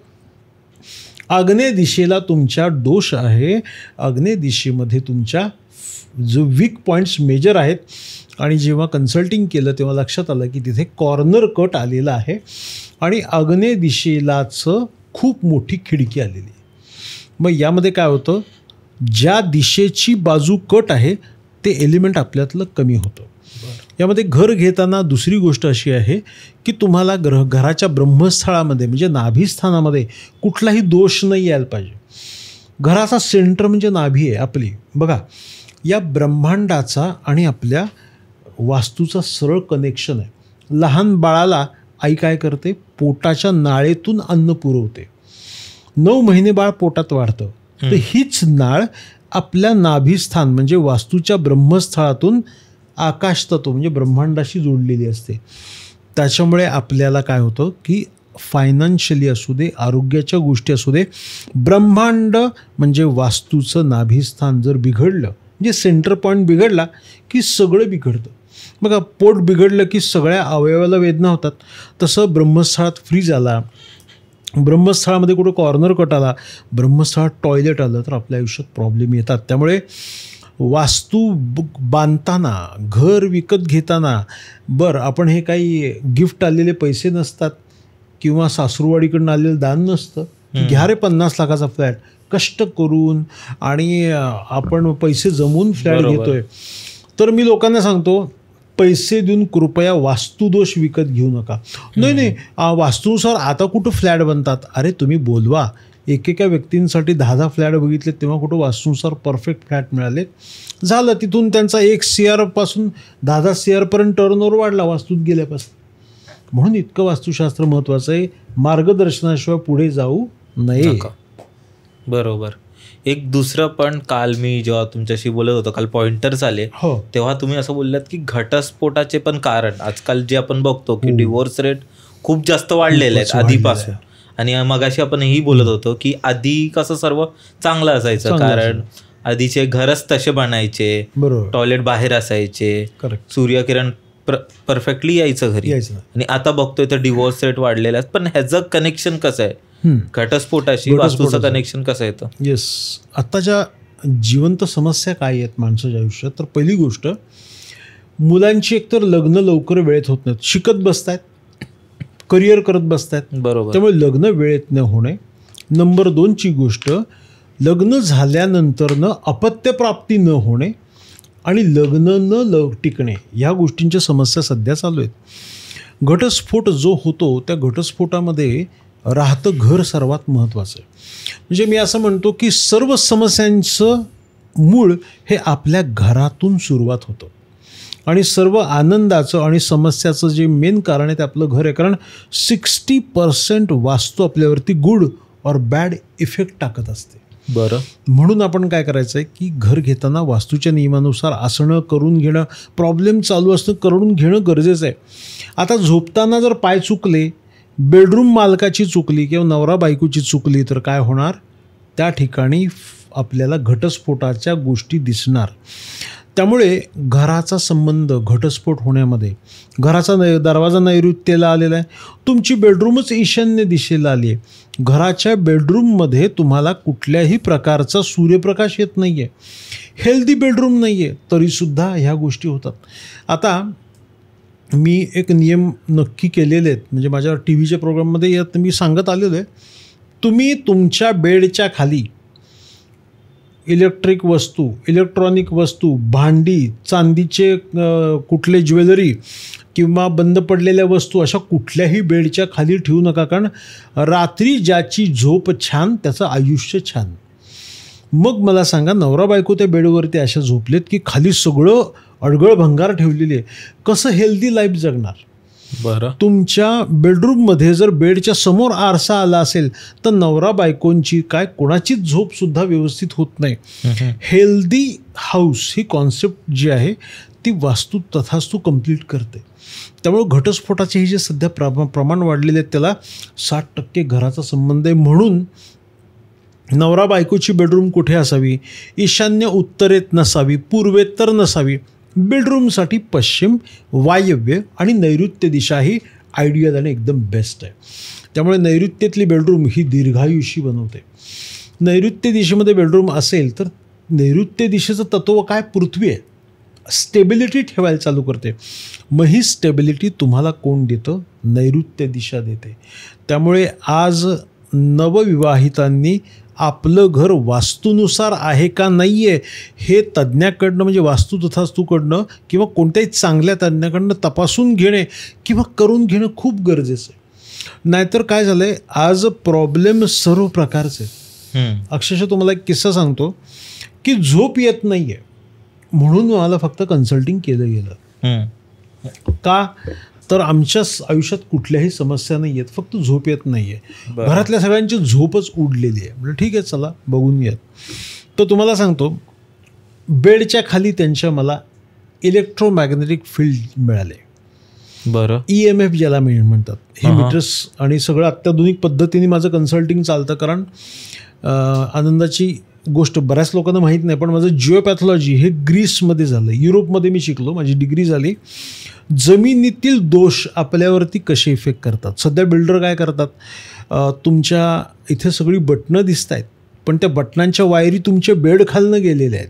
आग्नेय दिशेला तुमच्या दोष आहे, आग्नेय दिशेमध्ये तुमच्या जो वीक पॉईंट्स मेजर आहेत. आणि जेव्हा कन्सल्टिंग केलं तेव्हा लक्षात आलं की तिथे कॉर्नर कट आलेला आहे आणि आग्नेय दिशेलाच खूप मोठी खिडकी आलेली आहे. मग यामध्ये काय होतं, ज्या दिशेची बाजू कट आहे ते एलिमेंट आपल्यातलं कमी होतं. यामध्ये घर घेताना दुसरी गोष्ट अशी आहे की तुम्हाला घराच्या ब्रह्मस्थळामध्ये म्हणजे नाभीस्थानामध्ये कुठलाही दोष नाही यायला पाहिजे. घराचा सेंटर म्हणजे नाभी आहे आपली. बघा, या ब्रह्मांडाचा आणि आपल्या वास्तूचा सरळ कनेक्शन आहे. लहान बाळाला आई काय करते, पोटाच्या नाळेतून अन्न पुरवते. 9 महिने बाळ पोटात वाढतं, तर हीच नाळ आपल्या नाभीस्थान म्हणजे वास्तूच्या ब्रह्मस्थळातून आकाश तत्व म्हणजे ब्रह्मांडाशी जोडलेली असते. त्याच्यामुळे आपल्याला काय होतं की फायनान्शियली असू दे, आरोग्याच्या गोष्टी असू दे, ब्रह्मांड म्हणजे वास्तूचं नाभीस्थान जर बिघडलं म्हणजे सेंटर पॉईंट बिघडला की सगळं बिघडतं. बघा, पोट बिघडलं की सगळ्या अवयवाला वेदना होतात. तसं ब्रह्मस्थळात फ्रीज आला, ब्रह्मस्थळामध्ये कुठं कॉर्नर कट आला, ब्रह्मस्थळात टॉयलेट आलं तर आपल्या आयुष्यात प्रॉब्लेम येतात. त्यामुळे वास्तू बांधताना, घर विकत घेताना, आपण हे काही गिफ्ट आलेले पैसे नसतात किंवा सासूरवाडीकडून आलेलं दान नसतं, घ्या रे 50 लाखाचा फ्लॅट, कष्ट करून आणि आपण पैसे जमवून फ्लॅट घेतोय. तर मी लोकांना सांगतो, पैसे देऊन कृपया वास्तुदोष विकत घेऊ नका. नाही, वास्तूनुसार आता कुठं फ्लॅट बनतात. अरे तुम्ही बोलवा, एकेका व्यक्तींसाठी 10 फ्लॅट बघितले तेव्हा कुठं वास्तूनुसार परफेक्ट फ्लॅट मिळाले, झालं. तिथून त्यांचा 1 CR पासून 10 CR टर्नओव्हर वाढला वास्तूत गेल्यापासून. म्हणून इतकं वास्तुशास्त्र महत्त्वाचं आहे, मार्गदर्शनाशिवाय पुढे जाऊ नये. बरोबर. एक दुसरं पण काल मी जेव्हा तुमच्याशी बोलत होतो, काल पॉइंटर्स आले, तेव्हा तुम्ही असं बोललात की घटस्फोटाचे पण कारण आजकाल जे आपण बघतो की डिवोर्स रेट खूप जास्त वाढलेले आहेत आधीपासून. आणि मगाशी आपण हेही बोलत होतो की आधी कसं सर्व चांगलं असायचं, कारण आधीचे घरच तसे बनायचे, टॉयलेट बाहेर असायचे, सूर्यकिरण परफेक्टली यायचं घरी. आणि आता बघतोय तर डिवोर्स रेट वाढलेले आहेत. पण ह्याचं कनेक्शन कसं आहे घटस्फोटाशी वास्तूचं कनेक्शन कसं येतं? येस, आत्ताच्या जिवंत समस्या काय आहेत माणसाच्या आयुष्यात, तर पहिली गोष्ट, मुलांची एकतर लग्न लवकर वेळेत होत नाहीत, शिकत बसतायत, करिअर करत बसतायत. बरोबर. त्यामुळे लग्न वेळेत न होणे. नंबर 2ची गोष्ट, लग्न झाल्यानंतरनं अपत्यप्राप्ती न होणे आणि लग्न न टिकणे, ह्या गोष्टींच्या समस्या सध्या चालू आहेत. घटस्फोट जो होतो त्या घटस्फोटामध्ये राहतं घर सर्वात महत्त्वाचं आहे. म्हणजे मी असं म्हणतो की सर्व समस्यांचं मूळ हे आपल्या घरातून सुरुवात होतं आणि सर्व आनंदाचं आणि समस्याचं जे मेन कारण आहे ते आपलं घर आहे. कारण 60% वास्तू आपल्यावरती गुड और बॅड इफेक्ट टाकत असते. बरं. म्हणून आपण काय करायचं आहे की घर घेताना वास्तूच्या नियमानुसार आसनं करून घेणं, प्रॉब्लेम चालू असणं करून घेणं गरजेचं आहे. आता झोपताना जर पाय चुकले, बेडरूम मालकाची चुकली किंवा नवरा बायकोची चुकली तर काय होणार, त्या ठिकाणी आपल्याला घटस्फोटाच्या गोष्टी दिसणार. त्यामुळे घराचा संबंध घटस्फोट होण्यामध्ये, घराचा दरवाजा नैऋत्येला आलेला आहे, तुमची बेडरूमच ईशान्य दिशेला आली आहे, घराच्या बेडरूममध्ये तुम्हाला कुठल्याही प्रकारचा सूर्यप्रकाश येत नाही आहे, हेल्दी बेडरूम नाही आहे, तरीसुद्धा ह्या गोष्टी होतात. आता मी एक नियम नक्की केलेले आहेत, म्हणजे माझ्या TV प्रोग्राममध्ये यात मी सांगत आलेलो आहे, तुम्ही तुमच्या बेडच्या खाली इलेक्ट्रिक वस्तू, इलेक्ट्रॉनिक वस्तू, भांडी, चांदीचे कुठले ज्वेलरी किंवा बंद पडलेल्या वस्तू अशा कुठल्याही बेडच्या खाली ठेवू नका. कारण रात्री ज्याची झोप छान त्याचं आयुष्य छान. मग मला सांगा, नवरा बायको त्या बेडवरती अशा झोपलेत की खाली सगळं अडगळ भंगार ठेवलेली आहे, कसं हेल्दी लाईफ जगणार? बरं. तुमच्या बेडरूममध्ये जर बेडच्या समोर आरसा आला असेल तर नवरा बायकोंची काय कोणाचीच झोपसुद्धा व्यवस्थित होत नाही. हेल्दी हाऊस ही कॉन्सेप्ट जी आहे ती वास्तू तथास्तू कंप्लीट करते. त्यामुळे घटस्फोटाचे हे जे सध्या प्रमाण वाढलेले आहेत त्याला 60% घराचा संबंध आहे. म्हणून नवरा बायकोची बेडरूम कुठे असावी? ईशान्य उत्तरेत नसावी, पूर्वेत्तर नसावी. बेडरूमसाठी पश्चिम, वायव्य आणि नैऋत्य दिशा ही आयडियल आणि एकदम बेस्ट आहे. त्यामुळे नैऋत्येतली बेडरूम ही दीर्घायुषी बनवते. नैऋत्य दिशेमध्ये बेडरूम असेल तर नैऋत्य दिशेचं तत्व काय? पृथ्वी आहे. स्टेबिलिटी ठेवायला चालू करते. मग ही स्टेबिलिटी तुम्हाला कोण देतं? नैऋत्य दिशा देते. त्यामुळे आज नवविवाहितांनी आपलं घर वास्तूनुसार आहे का नाही आहे हे तज्ज्ञाकडनं म्हणजे वास्तुतथास्तूकडनं किंवा कोणत्याही चांगल्या तज्ज्ञाकडनं तपासून घेणे किंवा करून घेणं खूप गरजेचं आहे. नाहीतर काय झालं आहे, आज प्रॉब्लेम सर्व प्रकारचे आहेत. अक्षरशः तुम्हाला एक किस्सा सांगतो की झोप येत नाही आहे म्हणून मला फक्त कन्सल्टिंग केलं गेलं. का? तर आमच्या आयुष्यात कुठल्याही समस्या नाही आहेत, फक्त झोप येत नाही आहे. घरातल्या सगळ्यांची झोपच उडलेली आहे. म्हणजे ठीक आहे, चला बघून घ्या. तर तुम्हाला सांगतो, बेडच्या खाली त्यांच्या मला इलेक्ट्रोमॅग्नेटिक फील्ड मिळाले. बरं. EMF ज्याला म्हणतात, हे मीटर्स आणि सगळं अत्याधुनिक पद्धतीने माझं कन्सल्टिंग चालतं. कारण आनंदाची गोष्ट बऱ्याच लोकांना माहीत नाही, पण माझं जिओपॅथॉलॉजी हे ग्रीसमध्ये झालं, युरोपमध्ये मी शिकलो, माझी डिग्री झाली. जमिनीतील दोष आपल्यावरती कसे इफेक्ट करतात. सध्या बिल्डर काय करतात, तुमच्या इथे सगळी बटणं दिसत आहेत पण त्या बटनांच्या वायरी तुमच्या बेड खालनं गेलेल्या आहेत.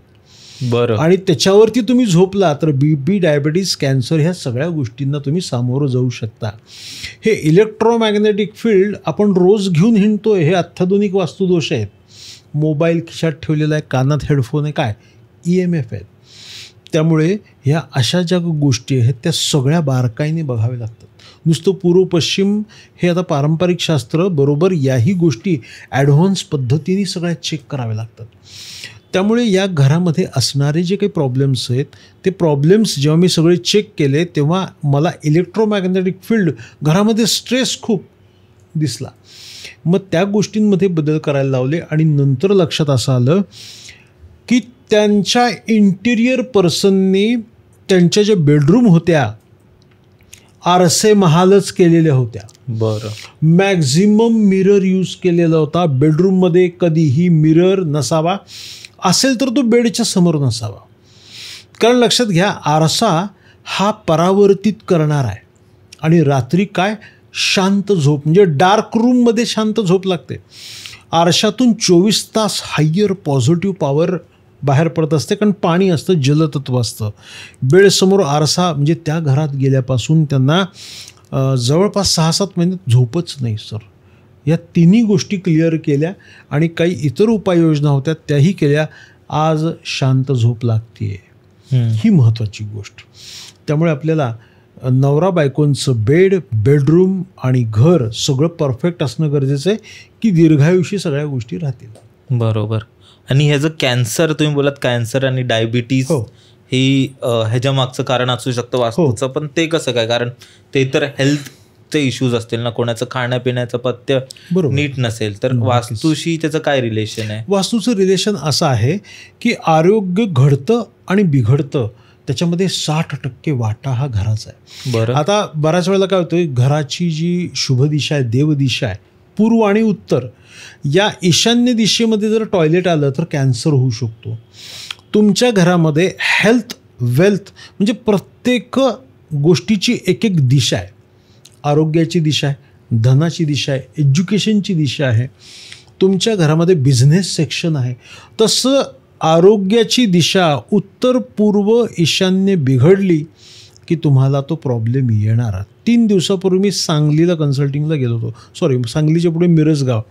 बरं. आणि त्याच्यावरती तुम्ही झोपला तर BP, डायबिटीज, कॅन्सर ह्या सगळ्या गोष्टींना तुम्ही सामोरं जाऊ शकता. हे इलेक्ट्रोमॅग्नेटिक फील्ड आपण रोज घेऊन हिंडतोय, हे अत्याधुनिक वास्तुदोष आहेत. मोबाईल खिशात ठेवलेला आहे, कानात हेडफोन आहे, काय EMF आहेत. त्यामुळे ह्या अशा ज्या गोष्टी आहेत त्या सगळ्या बारकाईने बघाव्या लागतात. नुसतं पूर्व पश्चिम हे आता पारंपरिक शास्त्र बरोबर याही गोष्टी ॲडव्हान्स पद्धतीने सगळ्या चेक कराव्या लागतात. त्यामुळे या घरामध्ये असणारे जे काही प्रॉब्लेम्स आहेत ते प्रॉब्लेम्स जेव्हा मी सगळे चेक केले तेव्हा मला इलेक्ट्रोमॅग्नेटिक फील्ड घरामध्ये स्ट्रेस खूप दिसला. मग त्या गोष्टींमध्ये बदल करायला लावले आणि नंतर लक्षात असं आलं की त्यांच्या इंटिरियर पर्सननी त्यांच्या ज्या बेडरूम होत्या आरसे महालच केलेल्या होत्या. बरं. मॅक्झिमम मिरर यूज केलेला होता. बेडरूममध्ये कधीही मिरर नसावा, असेल तर तो बेडच्या समोर नसावा. कारण लक्षात घ्या, आरसा हा परावर्तित करणार आहे आणि रात्री काय शांत झोप म्हणजे डार्क रूममध्ये शांत झोप लागते. आरशातून 24 तास हायर पॉझिटिव्ह पॉवर बाहेर पडत असते कारण पाणी असतं, जलतत्व असतं. बेडसमोर आरसा म्हणजे त्या घरात गेल्यापासून त्यांना जवळपास 6-7 महिने झोपच नाही सर. या तिन्ही गोष्टी क्लिअर केल्या आणि काही इतर उपाययोजना होत्या त्याही केल्या. आज शांत झोप लागते, ही महत्त्वाची गोष्ट. त्यामुळे आपल्याला नवरा बायकोंचं बेडरूम आणि घर सगळं परफेक्ट असणं गरजेचं आहे की दीर्घायुषी सगळ्या गोष्टी राहतील. बरोबर. आणि ह्याचं कॅन्सर तुम्ही बोलात, कॅन्सर आणि डायबिटीज ही ह्याच्या मागचं कारण असू शकतं वास्तूचं. पण ते कसं काय? कारण ते तर हेल्थचे इश्यूज असतील ना, कोणाचं खाण्यापिण्याचं पथ्य नीट नसेल तर वास्तूशी त्याचं काय रिलेशन आहे? वास्तूचं रिलेशन असं आहे की आरोग्य घडतं आणि बिघडतं त्याच्यामध्ये 60% वाटा हा घराचा आहे. बरं. आता बऱ्याच वेळेला काय होतं, घराची जी शुभ दिशा आहे, देवदिशा आहे, पूर्व आणि उत्तर, या ईशान्य दिशेमध्ये जर टॉयलेट आलं तर कॅन्सर होऊ शकतो. तुमच्या घरामध्ये हेल्थ, वेल्थ म्हणजे प्रत्येक गोष्टीची एक दिशा आहे. आरोग्याची दिशा आहे, धनाची दिशा आहे, एज्युकेशनची दिशा आहे. तुमच्या घरामध्ये बिझनेस सेक्शन आहे. तसं आरोग्याची दिशा उत्तर, पूर्व, ईशान्य बिघडली की तुम्हाला तो प्रॉब्लेम येणार. 3 दिवसापूर्वी मी सांगलीला कन्सल्टिंगला गेलो होतो. सांगलीच्या पुढे मिरजगाव.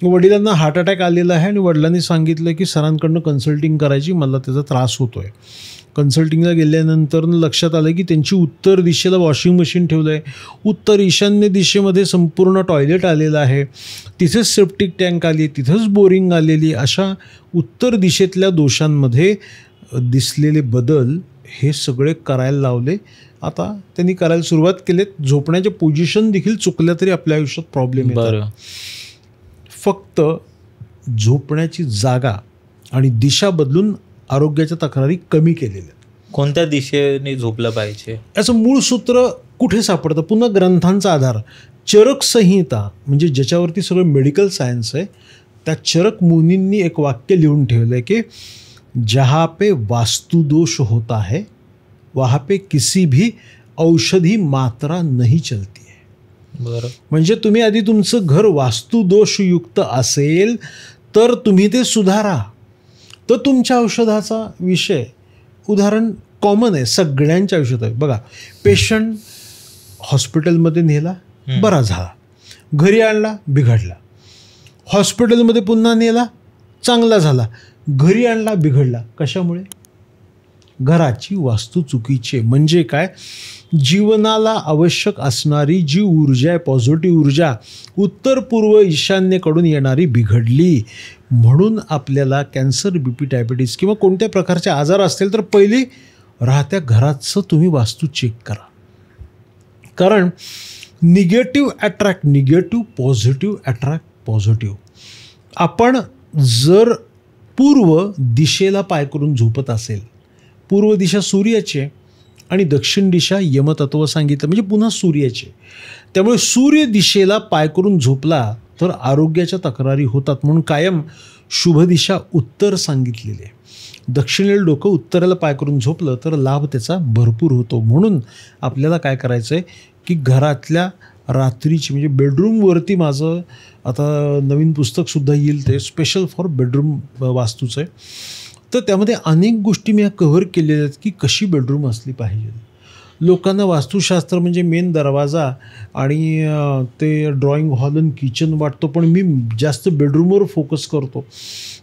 वडिलांना हार्ट अटॅक आलेला आहे आणि वडिलांनी सांगितलं की सरांकडनं कन्सल्टिंग करायची, मला त्याचा त्रास होतो आहे. कन्सल्टिंगला गेल्यानंतर लक्षात आलं की त्यांची उत्तर दिशेला वॉशिंग मशीन ठेवलं आहे, उत्तर ईशान्य दिशेमध्ये संपूर्ण टॉयलेट आलेलं आहे, तिथेच सेप्टिक टँक आली, तिथंच बोरिंग आलेली. अशा उत्तर दिशेतल्या दोषांमध्ये दिसलेले बदल हे सगळे करायला लावले. आता त्यांनी करायला सुरुवात केलीत. झोपण्याच्या पोझिशन देखील चुकल्या तरी आपल्या आयुष्यात प्रॉब्लेम येतात. फक्त झोपण्याची जागा आणि दिशा बदलून आरोग्याच्या तक्रारी कमी केलेल्या. कोणत्या दिशेने झोपलं पाहिजे याचं मूळ सूत्र कुठे सापडतं? पुन्हा ग्रंथांचा आधार, चरक संहिता म्हणजे ज्याच्यावरती सगळं मेडिकल सायन्स आहे, त्या चरक मुनींनी एक वाक्य लिहून ठेवलं आहे की जहाँ पे वास्तुदोष होता है वहाँ पे किसी भी औषधी मात्रा नहीं चलती है. बरं. म्हणजे तुम्ही आधी तुमचं घर वास्तुदोषयुक्त असेल तर तुम्ही ते सुधारा, तर तुमच्या औषधाचा विषय. उदाहरण कॉमन आहे, सगळ्यांच्या आयुष्यात आहे. बघा, पेशंट हॉस्पिटलमध्ये नेला, बरा झाला, घरी आणला, बिघडला, हॉस्पिटलमध्ये पुन्हा नेला, चांगला झाला, घरी आणला, बिघडला. कशामुळे? घराची वास्तू चुकीची. म्हणजे काय? जीवनाला आवश्यक असणारी जी ऊर्जा आहे, पॉझिटिव्ह ऊर्जा, उत्तर पूर्व ईशान्येकडून येणारी बिघडली. म्हणून आपल्याला कॅन्सर, BP, डायबिटीज किंवा कोणत्या प्रकारचे आजार असतील तर पहिली राहत्या घराचं तुम्ही वास्तू चेक करा. कारण negative attract negative, positive attract positive. आपण जर पूर्व दिशेला पाय करून झोपत असेल, पूर्व दिशा सूर्याची आहे आणि दक्षिण दिशा यमतत्व सांगितलं म्हणजे पुन्हा सूर्याची, त्यामुळे सूर्य दिशेला पाय करून झोपला तर आरोग्याच्या तक्रारी होतात. म्हणून कायम शुभ दिशा उत्तर सांगितलेली आहे. दक्षिणेला डोकं, उत्तरेला पाय करून झोपलं तर लाभ त्याचा भरपूर होतो. म्हणून आपल्याला काय करायचं आहे की घरातल्या रात्रीची म्हणजे बेडरूमवरती माझं आता नवीन पुस्तकसुद्धा येईल, ते स्पेशल फॉर बेडरूम वास्तूचं आहे. तर त्यामध्ये अनेक गोष्टी मी कव्हर केलेल्या आहेत की कशी बेडरूम असली पाहिजे. लोकांना वास्तुशास्त्र म्हणजे मेन दरवाजा आणि ते ड्रॉइंग हॉल आणि किचन वाटतो, पण मी जास्त बेडरूमवर फोकस करतो.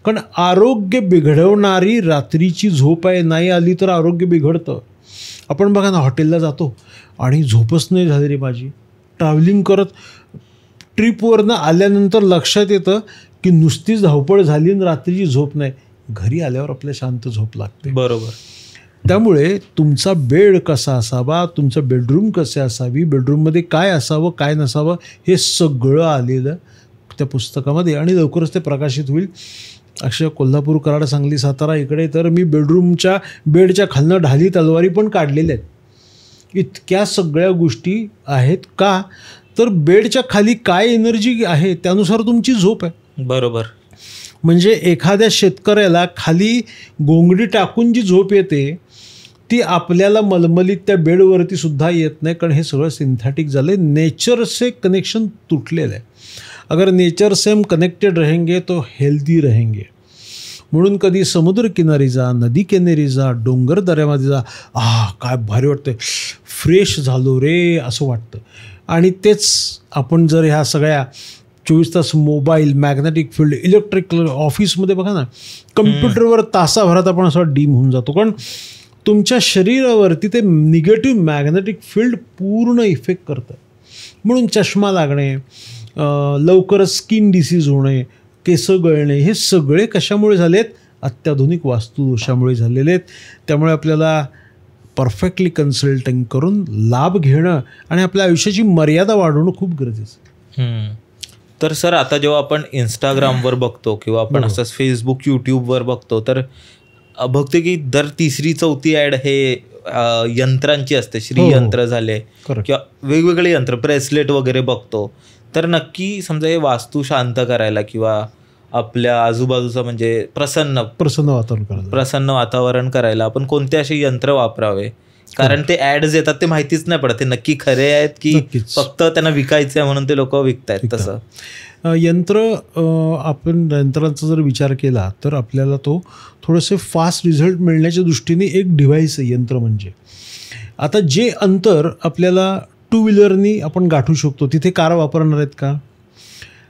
कारण आरोग्य बिघडवणारी रात्रीची झोप आहे, नाही आली तर आरोग्य बिघडतं. आपण बघा ना, हॉटेलला जातो आणि झोपच नाही झाली रे माझी. ट्रॅव्हलिंग करत ट्रिपवरनं आल्यानंतर लक्षात येतं की नुसतीच धावपळ झाली आणि रात्रीची झोप नाही. घरी आल्यावर आपल्या शांत झोप लागते. बरोबर. त्यामुळे तुमचा बेड कसा असावा, तुमचं बेडरूम कसे असावी, बेडरूममध्ये काय असावं काय नसावं हे सगळं आलेलं त्या पुस्तकामध्ये आणि लवकरच ते प्रकाशित होईल. अक्षय कोल्हापूर, कराड, सांगली, सातारा इकडे तर मी बेडरूमच्या बेडच्या खालनं ढाली तलवारी पण काढलेल्या आहेत. इतक्या सगळ्या गोष्टी आहेत. का तर बेडच्या खाली काय एनर्जी आहे त्यानुसार तुमची झोप आहे. बरोबर. म्हणजे एखाद्या शेतकऱ्याला खाली गोंगडी टाकून जी झोप येते ती आपल्याला मलमलीत त्या बेडवरती सुद्धा येत नाही, कारण हे सगळं सिंथेटिक झालं आहे. नेचर से कनेक्शन तुटलेलं आहे. अगर नेचर से हम कनेक्टेड रहेंगे तो हेल्दी रहेंगे. म्हणून कधी समुद्र किनारी जा, नदी किनारी जा, डोंगर दऱ्यामध्ये जा, काय भारी वाटतं, फ्रेश झालो रे असं वाटतं. आणि तेच आपण जर ह्या सगळ्या 24 तास मोबाईल, मॅग्नेटिक फील्ड, इलेक्ट्रिकल, ऑफिसमध्ये बघा ना, कम्प्युटरवर तासाभरात आपण असं डीम होऊन जातो. कारण तुमच्या शरीरावरती ते निगेटिव्ह मॅग्नेटिक फील्ड पूर्ण इफेक्ट करतं. म्हणून चष्मा लागणे, लवकरच स्किन डिसीज होणे, केस गळणे, हे सगळे कशामुळे झालेत? अत्याधुनिक वास्तुदोषामुळे झालेले आहेत. त्यामुळे आपल्याला परफेक्टली कन्सल्टिंग करून लाभ घेणं आणि आपल्या आयुष्याची मर्यादा वाढवणं खूप गरजेचं आहे. तर सर, आता जेव्हा आपण इंस्टाग्रामवर बघतो किंवा आपण असंच फेसबुक, यूट्यूबवर बघतो तर बघतो की दर तिसरी चौथी ॲड हे यंत्रांची असते. श्रीयंत्र झाले किंवा वेगवेगळे यंत्र, ब्रेसलेट वगैरे बघतो. तर नक्की समजा हे वास्तू शांत करायला किंवा आपल्या आजूबाजूचं म्हणजे प्रसन्न वातावरण करायला आपण कोणते असे यंत्र वापरावे? कारण ते ॲड्स येतात ते माहितीच नाही पडत ते नक्की खरे आहेत की फक्त त्यांना विकायचं आहे म्हणून ते लोक विकतायत. तसं आपण यंत्रांचा जर विचार केला तर आपल्याला तो थोडेसे फास्ट रिझल्ट मिळण्याच्या दृष्टीने एक डिव्हाइस आहे यंत्र. म्हणजे आता जे अंतर आपल्याला 2 व्हीलरनी आपण गाठू शकतो तिथे कार वापरणार आहेत का?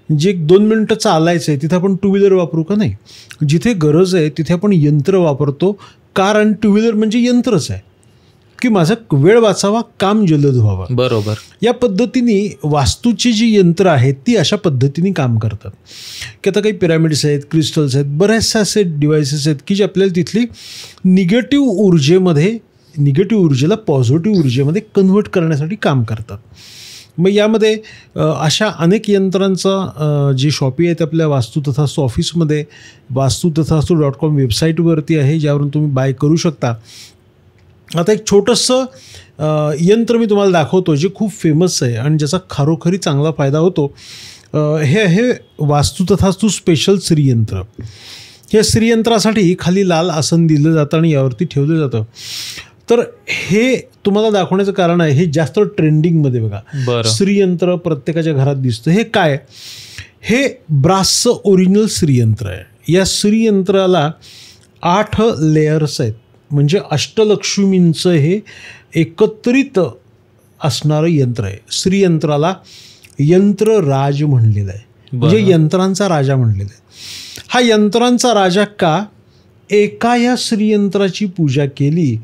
जे 2 मिनटं चालायचं आहे तिथे आपण 2 व्हीलर वापरू का? नाही. जिथे गरज आहे तिथे आपण यंत्र वापरतो. कार आणि 2 व्हीलर म्हणजे यंत्रच आहे की माझा वेळ वाचावा, काम जलद व्हावं. बरोबर. या पद्धतीने वास्तूची जी यंत्र आहेत ती अशा पद्धतीने काम करतात की आता काही पिरॅमिड्स आहेत, क्रिस्टल्स आहेत, बऱ्याचशा असे डिव्हायसेस आहेत की जे आपल्याला तिथली निगेटिव्ह ऊर्जेला पॉझिटिव्ह ऊर्जेमध्ये कन्व्हर्ट करण्यासाठी काम करतात. मग यामध्ये अशा अनेक यंत्रांचा जी शॉपी आहेत आपल्या वास्तू तथास्तू ऑफिसमध्ये वास्तुतथास्तु.com वेबसाईटवरती आहे, ज्यावरून तुम्ही बाय करू शकता. आता एक छोटंसं यंत्र मी तुम्हाला दाखवतो जे खूप फेमस आहे आणि ज्याचा खरोखरी चांगला फायदा होतो. हे आहे वास्तू तथास्तू स्पेशल श्रीयंत्र. या श्रीयंत्रासाठी खाली लाल आसन दिलं जातं आणि यावरती ठेवलं जातं. तर हे तुम्हाला दाखवण्याचं कारण आहे, हे जास्त ट्रेंडिंगमध्ये बघा श्रीयंत्र प्रत्येकाच्या घरात दिसतं. हे काय, हे ब्रासचं ओरिजिनल श्रीयंत्र आहे. या श्रीयंत्राला 8 लेयर्स आहेत, म्हणजे अष्टलक्ष्मींचं हे एकत्रित असणारं यंत्र आहे. श्रीयंत्राला यंत्रराज म्हणलेलं आहे, म्हणजे यंत्रांचा राजा म्हणलेला आहे. हा यंत्रांचा राजा का, एका या श्रीयंत्राची पूजा केली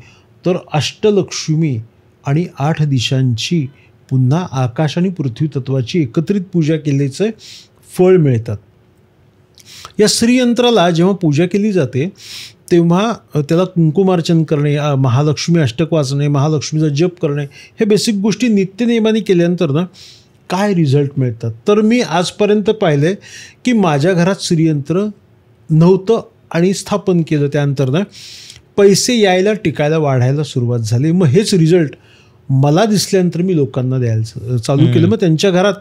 तर अष्टलक्ष्मी आणि 8 दिशांची पुन्हा आकाश आणि पृथ्वी तत्वाची एकत्रित पूजा केल्याचं फळ मिळतात. या श्रीयंत्राला जेव्हा पूजा केली जाते तेव्हा त्याला कुंकुमार्चन करणे, महालक्ष्मी अष्टक वाचणे, महालक्ष्मीचा जप करणे, हे बेसिक गोष्टी नित्यनेमाने केल्यानंतर ना काय रिझल्ट मिळतात. तर मी आजपर्यंत पाहिलं आहे की माझ्या घरात श्रीयंत्र नव्हतं आणि स्थापन केलं, त्यानंतर ना पैसे यायला टिकायला वाढायला सुरुवात झाली. मग हेच रिझल्ट मला दिसल्यानंतर मी लोकांना द्यायला चालू केलं. मग त्यांच्या घरात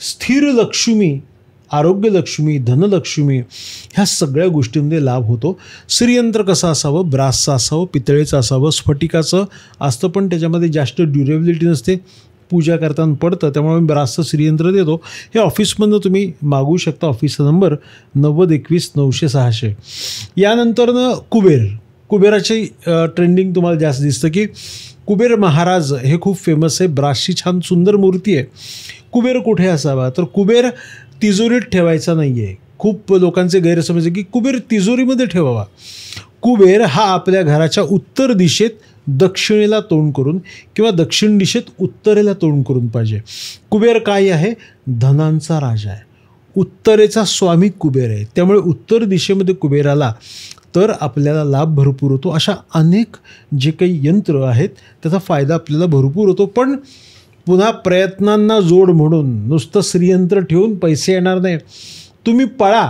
स्थिर लक्ष्मी, आरोग्य लक्ष्मी, धनलक्ष्मी ह्या सगळ्या गोष्टींमध्ये लाभ होतो. श्रीयंत्र कसं असावं, ब्रासचं असावं, पितळेचं असावं, स्फटिकाचं असतं पण त्याच्यामध्ये जास्त ड्युरेबिलिटी नसते, पूजा करताना पडतं, त्यामुळे मी ब्रासचं श्रीयंत्र देतो. हे ऑफिसमधनं तुम्ही मागवू शकता. ऑफिसचा नंबर 9021 यानंतरनं कुबेराची ट्रेंडिंग तुम्हाला जास्त दिसतं की कुबेर महाराज हे खूप फेमस आहे. ब्रासची छान सुंदर मूर्ती आहे. कुबेर कुठे असावा, तर कुबेर तिजोरीत ठेवायचा नाही आहे. खूप लोकांचे गैरसमज आहे की कुबेर तिजोरीमध्ये ठेवावा. कुबेर हा आपल्या घराच्या उत्तर दिशेत दक्षिणेला तोंड करून किंवा दक्षिण दिशेत उत्तरेला तोंड करून पाहिजे. कुबेर काय आहे, धनांचा राजा आहे, उत्तरेचा स्वामी कुबेर आहे. त्यामुळे उत्तर दिशेमध्ये कुबेर आला तर आपल्याला लाभ भरपूर होतो. अशा अनेक जे काही यंत्र आहेत त्याचा फायदा आपल्याला भरपूर होतो. पण पुन्हा प्रयत्नांना जोड म्हणून नुसतं श्रीयंत्र ठेवून पैसे येणार नाही. तुम्ही पळा,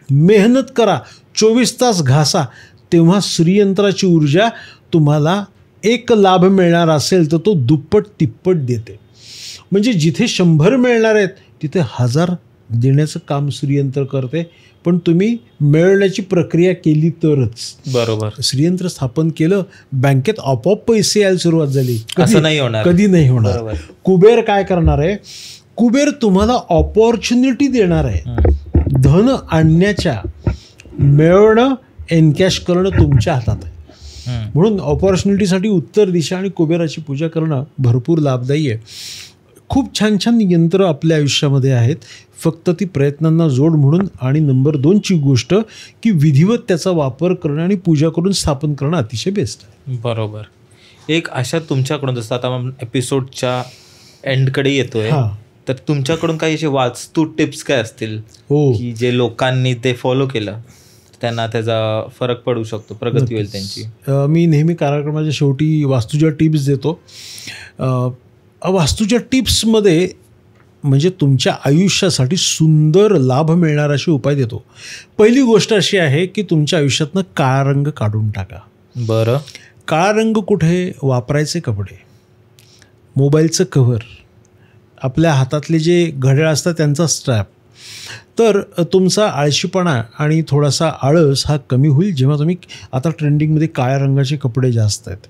मेहनत करा, 24 तास घासा, तेव्हा श्रीयंत्राची ऊर्जा तुम्हाला एक लाभ मिळणार असेल तर तो दुप्पट तिप्पट देते. म्हणजे जिथे 100 मिळणार आहेत तिथे 1000 देण्याचं काम श्रीयंत्र करते. पण तुम्ही मिळवण्याची प्रक्रिया केली तरच. बरोबर. श्रीयंत्र स्थापन केलं, बँकेत आपोआप पैसे यायला सुरुवात झाली, असं नाही होणार, कधी नाही होणार. कुबेर काय करणार आहे, कुबेर तुम्हाला ऑपॉर्च्युनिटी देणार आहे. धन आणण्याच्या, मिळवणं, एनकॅश करणं तुमच्या हातात आहे. म्हणून ऑपॉर्च्युनिटीसाठी उत्तर दिशा आणि कुबेराची पूजा करणं भरपूर लाभदायी आहे. खूप छान छान यंत्र आपल्या आयुष्यामध्ये आहेत, फक्त ती प्रयत्नांना जोड म्हणून. आणि नंबर 2ची गोष्ट की विधिवत त्याचा वापर करणं आणि पूजा करून स्थापन करणं अतिशय बेस्ट आहे. बरोबर. एक अशा तुमच्याकडून, जसं आता आपण एपिसोडच्या एंडकडे येतोय, तर तुमच्याकडून काही असे वास्तू टिप्स काय असतील की जे लोकांनी ते फॉलो केलं त्यांना त्याचा फरक पडू शकतो, प्रगती होईल त्यांची? मी नेहमी कार्यक्रमाच्या शेवटी वास्तूच्या टिप्स देतो. वास्तूच्या टिप्समध्ये म्हणजे तुमच्या आयुष्यासाठी सुंदर लाभ मिळणार असे उपाय देतो. पहिली गोष्ट अशी आहे की तुमच्या आयुष्यातनं काळा रंग काढून टाका. बरं. काळा रंग कुठे वापरायचे, कपडे, मोबाईलचं कव्हर, आपल्या हातातले जे घड्याळ असतात त्यांचा स्ट्रॅप. तर तुमचा आळशीपणा आणि थोडासा आळस हा कमी होईल जेव्हा तुम्ही, आता ट्रेंडिंगमध्ये काळ्या रंगाचे कपडे जास्त आहेत.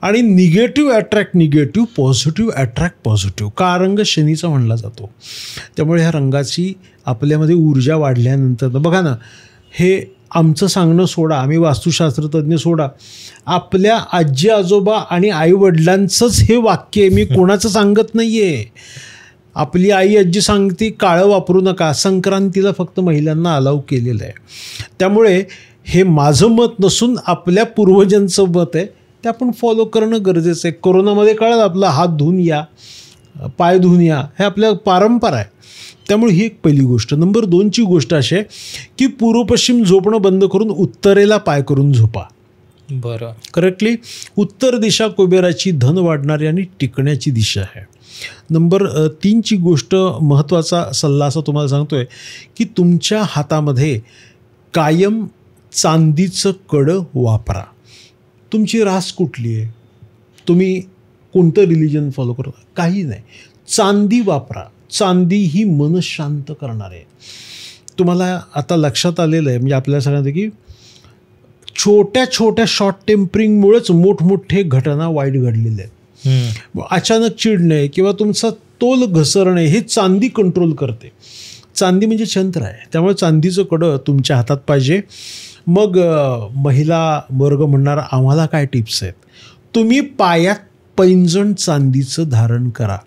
आणि negative attract negative, positive attract positive. काळा रंग शनीचा म्हणला जातो. त्यामुळे ह्या रंगाची आपल्यामध्ये ऊर्जा वाढल्यानंतर बघा ना, हे आमचं सांगणं सोडा, आम्ही वास्तुशास्त्रतज्ञ सोडा, आपल्या आजी आजोबा आणि आईवडिलांचंच हे वाक्य आहे, मी कोणाचं सांगत नाही आहे. आपली आई आजी सांगते काळं वापरू नका, संक्रांतीला फक्त महिलांना अलाव केलेलं आहे. त्यामुळे हे माझं मत नसून आपल्या पूर्वजांचं मत आहे, ते आपण फॉलो करणं गरजेचं आहे. कोरोनामध्ये कळलं आपला हात धुवून या, पाय धुवून या, हे आपल्या परंपरा आहे. त्यामुळे ही एक पहिली गोष्ट. नंबर 2ची गोष्ट अशी आहे की पूर्व पश्चिम झोपणं बंद करून उत्तरेला पाय करून झोपा. बरं. करेक्टली. उत्तर दिशा कुबेराची, धन वाढणारी आणि टिकण्याची दिशा आहे. नंबर 3ची गोष्ट, महत्त्वाचा सल्ला असा तुम्हाला सांगतो आहे की तुमच्या हातामध्ये कायम चांदीचं कडं वापरा. तुमची रास कुठली आहे, तुम्ही कोणतं रिलिजन फॉलो करता, काही नाही. चांदी वापरा. चांदी ही मन शांत करणार आहे. तुम्हाला आता लक्षात आलेलं आहे, म्हणजे आपल्याला सगळ्यांना की छोट्या छोट्या शॉर्ट टेम्परिंगमुळेच मोठमोठे घटना वाईट घडलेले आहेत. अचानक चिडणे किंवा तुमचा तोल घसरणे हे चांदी कंट्रोल करते. चांदी म्हणजे यंत्र आहे, त्यामुळे चांदीचं कडं तुमच्या हातात पाहिजे. मग महिला वर्ग म्हणणार आम्हाला काय टिप्स आहेत. तुम्ही पायात पैंजण चांदीचं धारण करा.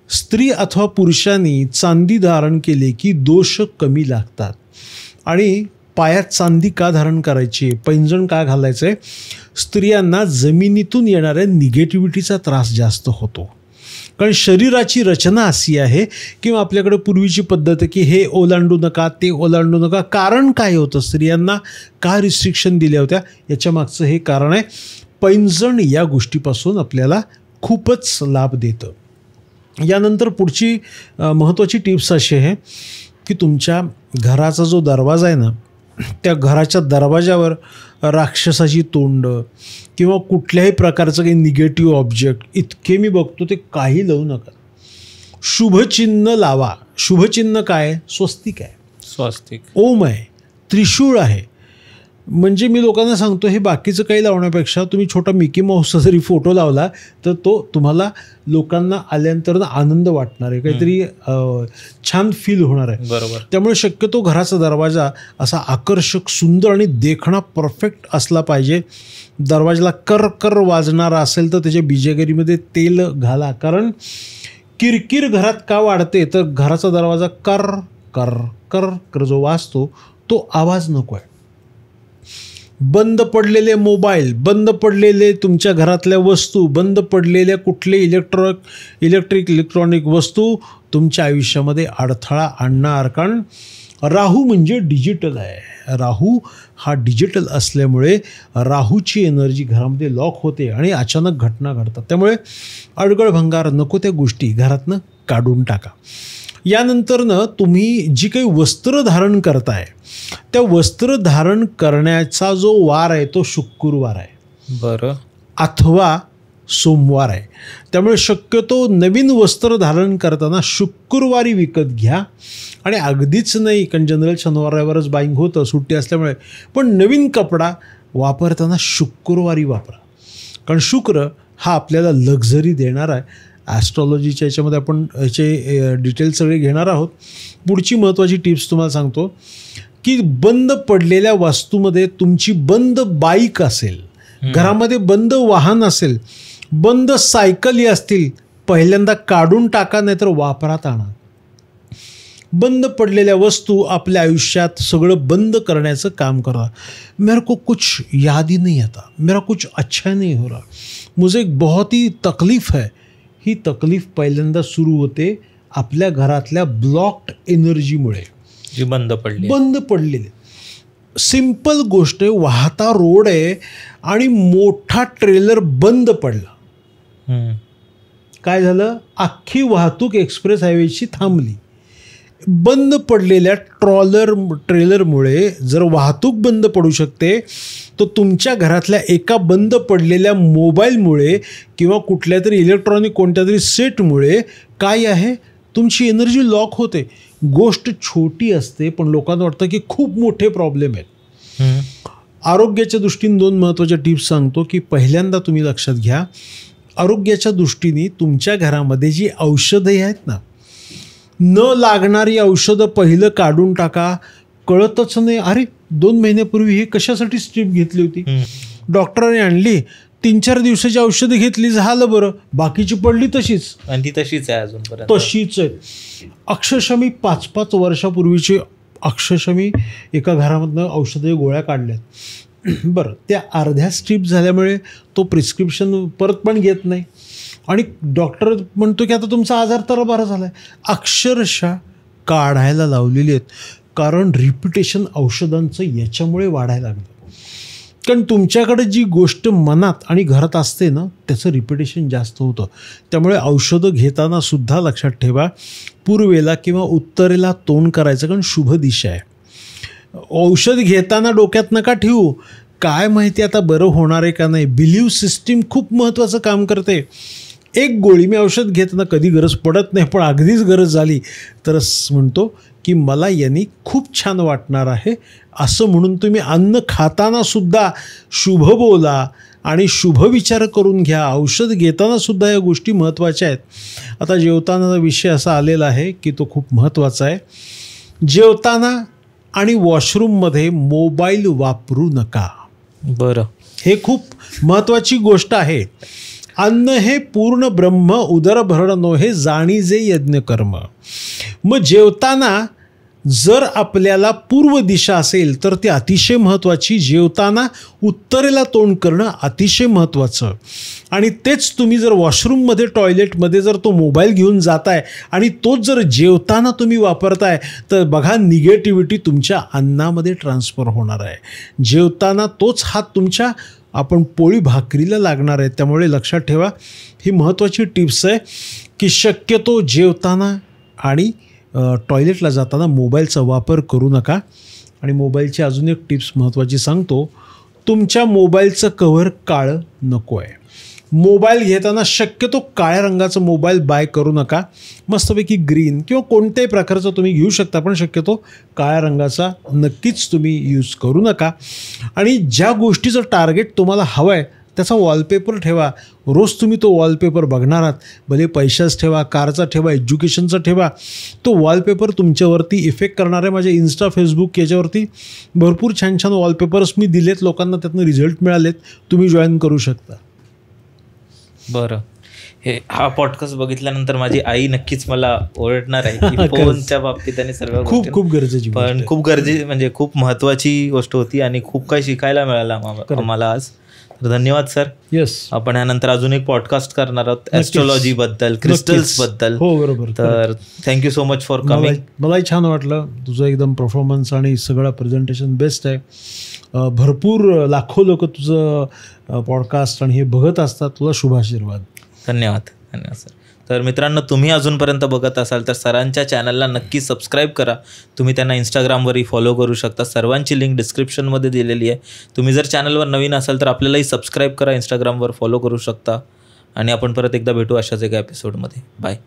स्त्री अथवा पुरुषांनी चांदी धारण केले की दोष कमी लागतात. आणि पायात चांदी का धारण करायची, पैंजण का घालायचं आहे, स्त्रियांना जमिनीतून येणाऱ्या निगेटिव्हिटीचा त्रास जास्त होतो. कारण शरीराची रचना अशी आहे किंवा आपल्याकडे पूर्वीची पद्धत आहे की हे ओलांडू नका, ते ओलांडू नका. कारण काय होतं, स्त्रियांना का रिस्ट्रिक्शन दिल्या होत्या, याच्या मागचं हे कारण आहे. पैंजण या गोष्टीपासून आपल्याला खूपच लाभ देतं. यानंतर पुढची महत्त्वाची टिप्स अशी आहे की तुमच्या घराचा जो दरवाजा आहे ना, त्या घराच्या दरवाजावर राक्षसाची तोंड किंवा कुठल्याही प्रकारचं काही निगेटिव्ह ऑब्जेक्ट इतके मी बघतो ते काही लावू नका. शुभचिन्ह लावा. शुभचिन्ह काय आहे, स्वस्तिक आहे, स्वस्तिक, ओम आहे, त्रिशूळ आहे. म्हणजे मी लोकांना सांगतो हे बाकीचं काही लावण्यापेक्षा तुम्ही छोटा मिकी माऊसचा जरी फोटो लावला तर तो तुम्हाला लोकांना आल्यानंतर आनंद वाटणार आहे, काहीतरी छान फील होणार आहे. बरोबर. त्यामुळे शक्यतो घराचा दरवाजा असा आकर्षक, सुंदर आणि देखणा परफेक्ट असला पाहिजे. दरवाजाला कर कर वाजणारा असेल तर त्याच्या बिजेगरीमध्ये तेल घाला. कारण किरकिर घरात का वाढते तर घराचा दरवाजा कर कर कर कर जो वाजतो तो आवाज नको आहे. बंद पडलेले मोबाईल, बंद पडलेले तुमच्या घरातल्या वस्तू, बंद पडलेल्या कुठले इलेक्ट्रॉनिक वस्तू तुमच्या आयुष्यामध्ये अडथळा आणणार. कारण राहू म्हणजे डिजिटल आहे. राहू हा डिजिटल असल्यामुळे राहूची एनर्जी घरामध्ये लॉक होते आणि अचानक घटना घडतात. त्यामुळे अडगळ भंगार नको त्या गोष्टी घरातनं काढून टाका. यानंतरनं तुम्ही जी काही वस्त्र धारण करताय त्या वस्त्र धारण करण्याचा जो वार आहे तो शुक्रवार आहे. बरं. अथवा सोमवार आहे. त्यामुळे शक्यतो नवीन वस्त्र धारण करताना शुक्रवारी विकत घ्या. आणि अगदीच नाही, कारण जनरल शनिवार रविवारच बाईंग होतं सुट्टी असल्यामुळे, पण नवीन कपडा वापरताना शुक्रवारी वापरा. कारण शुक्र हा आपल्याला लक्झरी देणार आहे. ॲस्ट्रॉलॉजीच्या याच्यामध्ये आपण याचे डिटेल्स सगळे घेणार आहोत. पुढची महत्त्वाची टिप्स तुम्हाला सांगतो की बंद पडलेल्या वास्तूमध्ये तुमची बंद बाईक असेल, घरामध्ये बंद वाहन असेल, बंद सायकली असतील, पहिल्यांदा काढून टाका, नाहीतर वापरात आणा. बंद पडलेल्या वस्तू आपल्या आयुष्यात सगळं बंद करण्याचं काम करा. मेरे को कुछ याद ही नहीं आता, मेरा कुछ अच्छा नहीं हो रहा, मुझे एक बहुत ही तकलीफ है. ही तकलीफ पहिल्यांदा सुरू होते आपल्या घरातल्या ब्लॉक्ड एनर्जीमुळे, जी बंद पडलेली. सिंपल गोष्ट आहे, वाहता रोड आहे आणि मोठा ट्रेलर बंद पडला. काय झालं, अख्खी वाहतूक एक्सप्रेस हायवेची थांबली. बंद पडलेल्या ट्रेलरमुळे जर वाहतूक बंद पडू शकते, तर तुमच्या घरातल्या एका बंद पडलेल्या मोबाईलमुळे किंवा कुठल्या तरी इलेक्ट्रॉनिक कोणत्या तरी सेटमुळे काय आहे, तुमची एनर्जी लॉक होते. गोष्ट छोटी असते पण लोकांना वाटतं की खूप मोठे प्रॉब्लेम आहेत. आरोग्याच्या दृष्टीने 2 महत्त्वाच्या टिप्स सांगतो की पहिल्यांदा तुम्ही लक्षात घ्या, आरोग्याच्या दृष्टीने तुमच्या घरामध्ये जी औषधं आहेत ना, न लागणारी औषधं पहिलं काढून टाका. कळतच नाही, अरे 2 महिन्यापूर्वी ही कशासाठी स्ट्रीप घेतली होती, डॉक्टरांनी आणली, 3-4 दिवसाची औषधं घेतली, झालं बरं, बाकीची पडली तशीच. आणि ती तशीच आहे अजूनपर्यंत, तशीच आहे. अक्षरशः मी 5-5 वर्षापूर्वीची मी एका घरामधनं औषधं गोळ्या काढल्यात. बरं, त्या अर्ध्या स्ट्रीप झाल्यामुळे तो प्रिस्क्रिप्शन परत पण घेत नाही आणि डॉक्टर म्हणतो की आता तुमचा आजार तर बरा झाला आहे. अक्षरशः काढायला लावलेली आहेत. कारण रिप्युटेशन औषधांचं याच्यामुळे वाढायला लागलं. कारण तुमच्याकडे जी गोष्ट मनात आणि घरात असते ना, त्याचं रिप्युटेशन जास्त होतं. त्यामुळे औषधं घेताना सुद्धा लक्षात ठेवा, पूर्वेला किंवा उत्तरेला तोंड करायचं, कारण शुभ दिशा आहे. औषध घेताना डोक्यात नका ठेवू काय माहिती आता बरं होणार आहे का नाही. बिलीव्ह सिस्टीम खूप महत्त्वाचं काम करते. एक गोळी मी औषध घेताना कधी गरज पडत नाही, पण अगदीच गरज झाली तरच म्हणतो की मला यांनी खूप छान वाटणार आहे असं म्हणून तुम्ही अन्न खातानासुद्धा शुभ बोला आणि शुभ विचार करून घ्या. औषध घेतानासुद्धा या गोष्टी महत्त्वाच्या आहेत. आता जेवतानाचा विषय असा आलेला आहे की तो खूप महत्त्वाचा आहे. जेवताना आणि वॉशरूममध्ये मोबाईल वापरू नका. बरं, हे खूप महत्त्वाची गोष्ट आहे. अन्न हे पूर्ण ब्रह्म उदर भरणो हे जाणीजे यज्ञ कर्म. मग जेवताना जर आपल्याला पूर्व दिशा असेल तर ती अतिशय महत्त्वाची. जेवताना उत्तरेला तोंड करणं अतिशय महत्त्वाचं. आणि तेच तुम्ही जर वॉशरूममध्ये टॉयलेटमध्ये जर तो मोबाईल घेऊन जाताय आणि तोच जर जेवताना तुम्ही वापरताय तर बघा निगेटिव्हिटी तुमच्या अन्नामध्ये ट्रान्सफर होणार आहे. जेवताना तोच हात तुमच्या आपण पोळी भाकरीला लागणार आहे. त्यामुळे लक्षात ठेवा, ही महत्त्वाची टिप्स आहे की शक्यतो जेवताना आणि टॉयलेटला जाताना मोबाईलचा वापर करू नका. आणि मोबाईलची अजून एक टिप्स महत्त्वाची सांगतो, तुमच्या मोबाईलचं कव्हर काळं नको आहे. मोबाईल घेताना शक्यतो काळ्या रंगाचा मोबाईल बाय करू नका. मस्तपैकी ग्रीन किंवा कोणत्याही प्रकारचा तुम्ही घेऊ शकता, पण शक्यतो काळ्या रंगाचा नक्कीच तुम्ही यूज करू नका. आणि ज्या गोष्टीचं टार्गेट तुम्हाला हवं आहे त्याचा वॉलपेपर ठेवा. रोज तुम्ही तो वॉलपेपर बघणार आहात. भले पैशाच ठेवा, कारचा ठेवा, एज्युकेशनचा ठेवा. तो वॉलपेपर तुमच्यावरती इफेक्ट करणार आहे. माझ्या इन्स्टा, फेसबुक याच्यावरती भरपूर छान छान वॉलपेपर्स मी दिलेत लोकांना, त्यातनं रिझल्ट मिळालेत. तुम्ही जॉईन करू शकता. बरं, हा पॉडकास्ट बघितल्यानंतर माझी आई नक्कीच मला ओरडणार आहे की फोनच्या बाबतीत आणि सर्व खूप खूप गरजेची, पण खूप म्हणजे खूप महत्त्वाची गोष्ट होती आणि खूप काही शिकायला मिळालं आम्हाला आज. तर धन्यवाद सर. येस, आपण यानंतर अजून एक पॉडकास्ट करणार आहोत ॲस्ट्रॉलॉजी बद्दल, क्रिस्टल्स बद्दल. हो बरोबर. तर thank you so much for coming. मलाही छान वाटलं. तुझं एकदम परफॉर्मन्स आणि सगळं प्रेझेंटेशन बेस्ट आहे. भरपूर लाखो लोक तुझं पॉडकास्ट आणि हे बघत असतात. तुला शुभाशीर्वाद. धन्यवाद. धन्यवाद सर. तर मित्रांनो, तुम्ही अजूनपर्यंत बघत असाल तर सरांच्या चॅनलला नक्की सबस्क्राईब करा. तुम्ही त्यांना इंस्टाग्रामवरही फॉलो करू शकता. सर्वांची लिंक डिस्क्रिप्शनमध्ये दिलेली आहे. तुम्ही जर चॅनलवर नवीन असाल तर आपल्यालाही सबस्क्राईब करा, इंस्टाग्रामवर फॉलो करू शकता. आणि आपण परत एकदा भेटू अशाच एका एपिसोडमध्ये. बाय.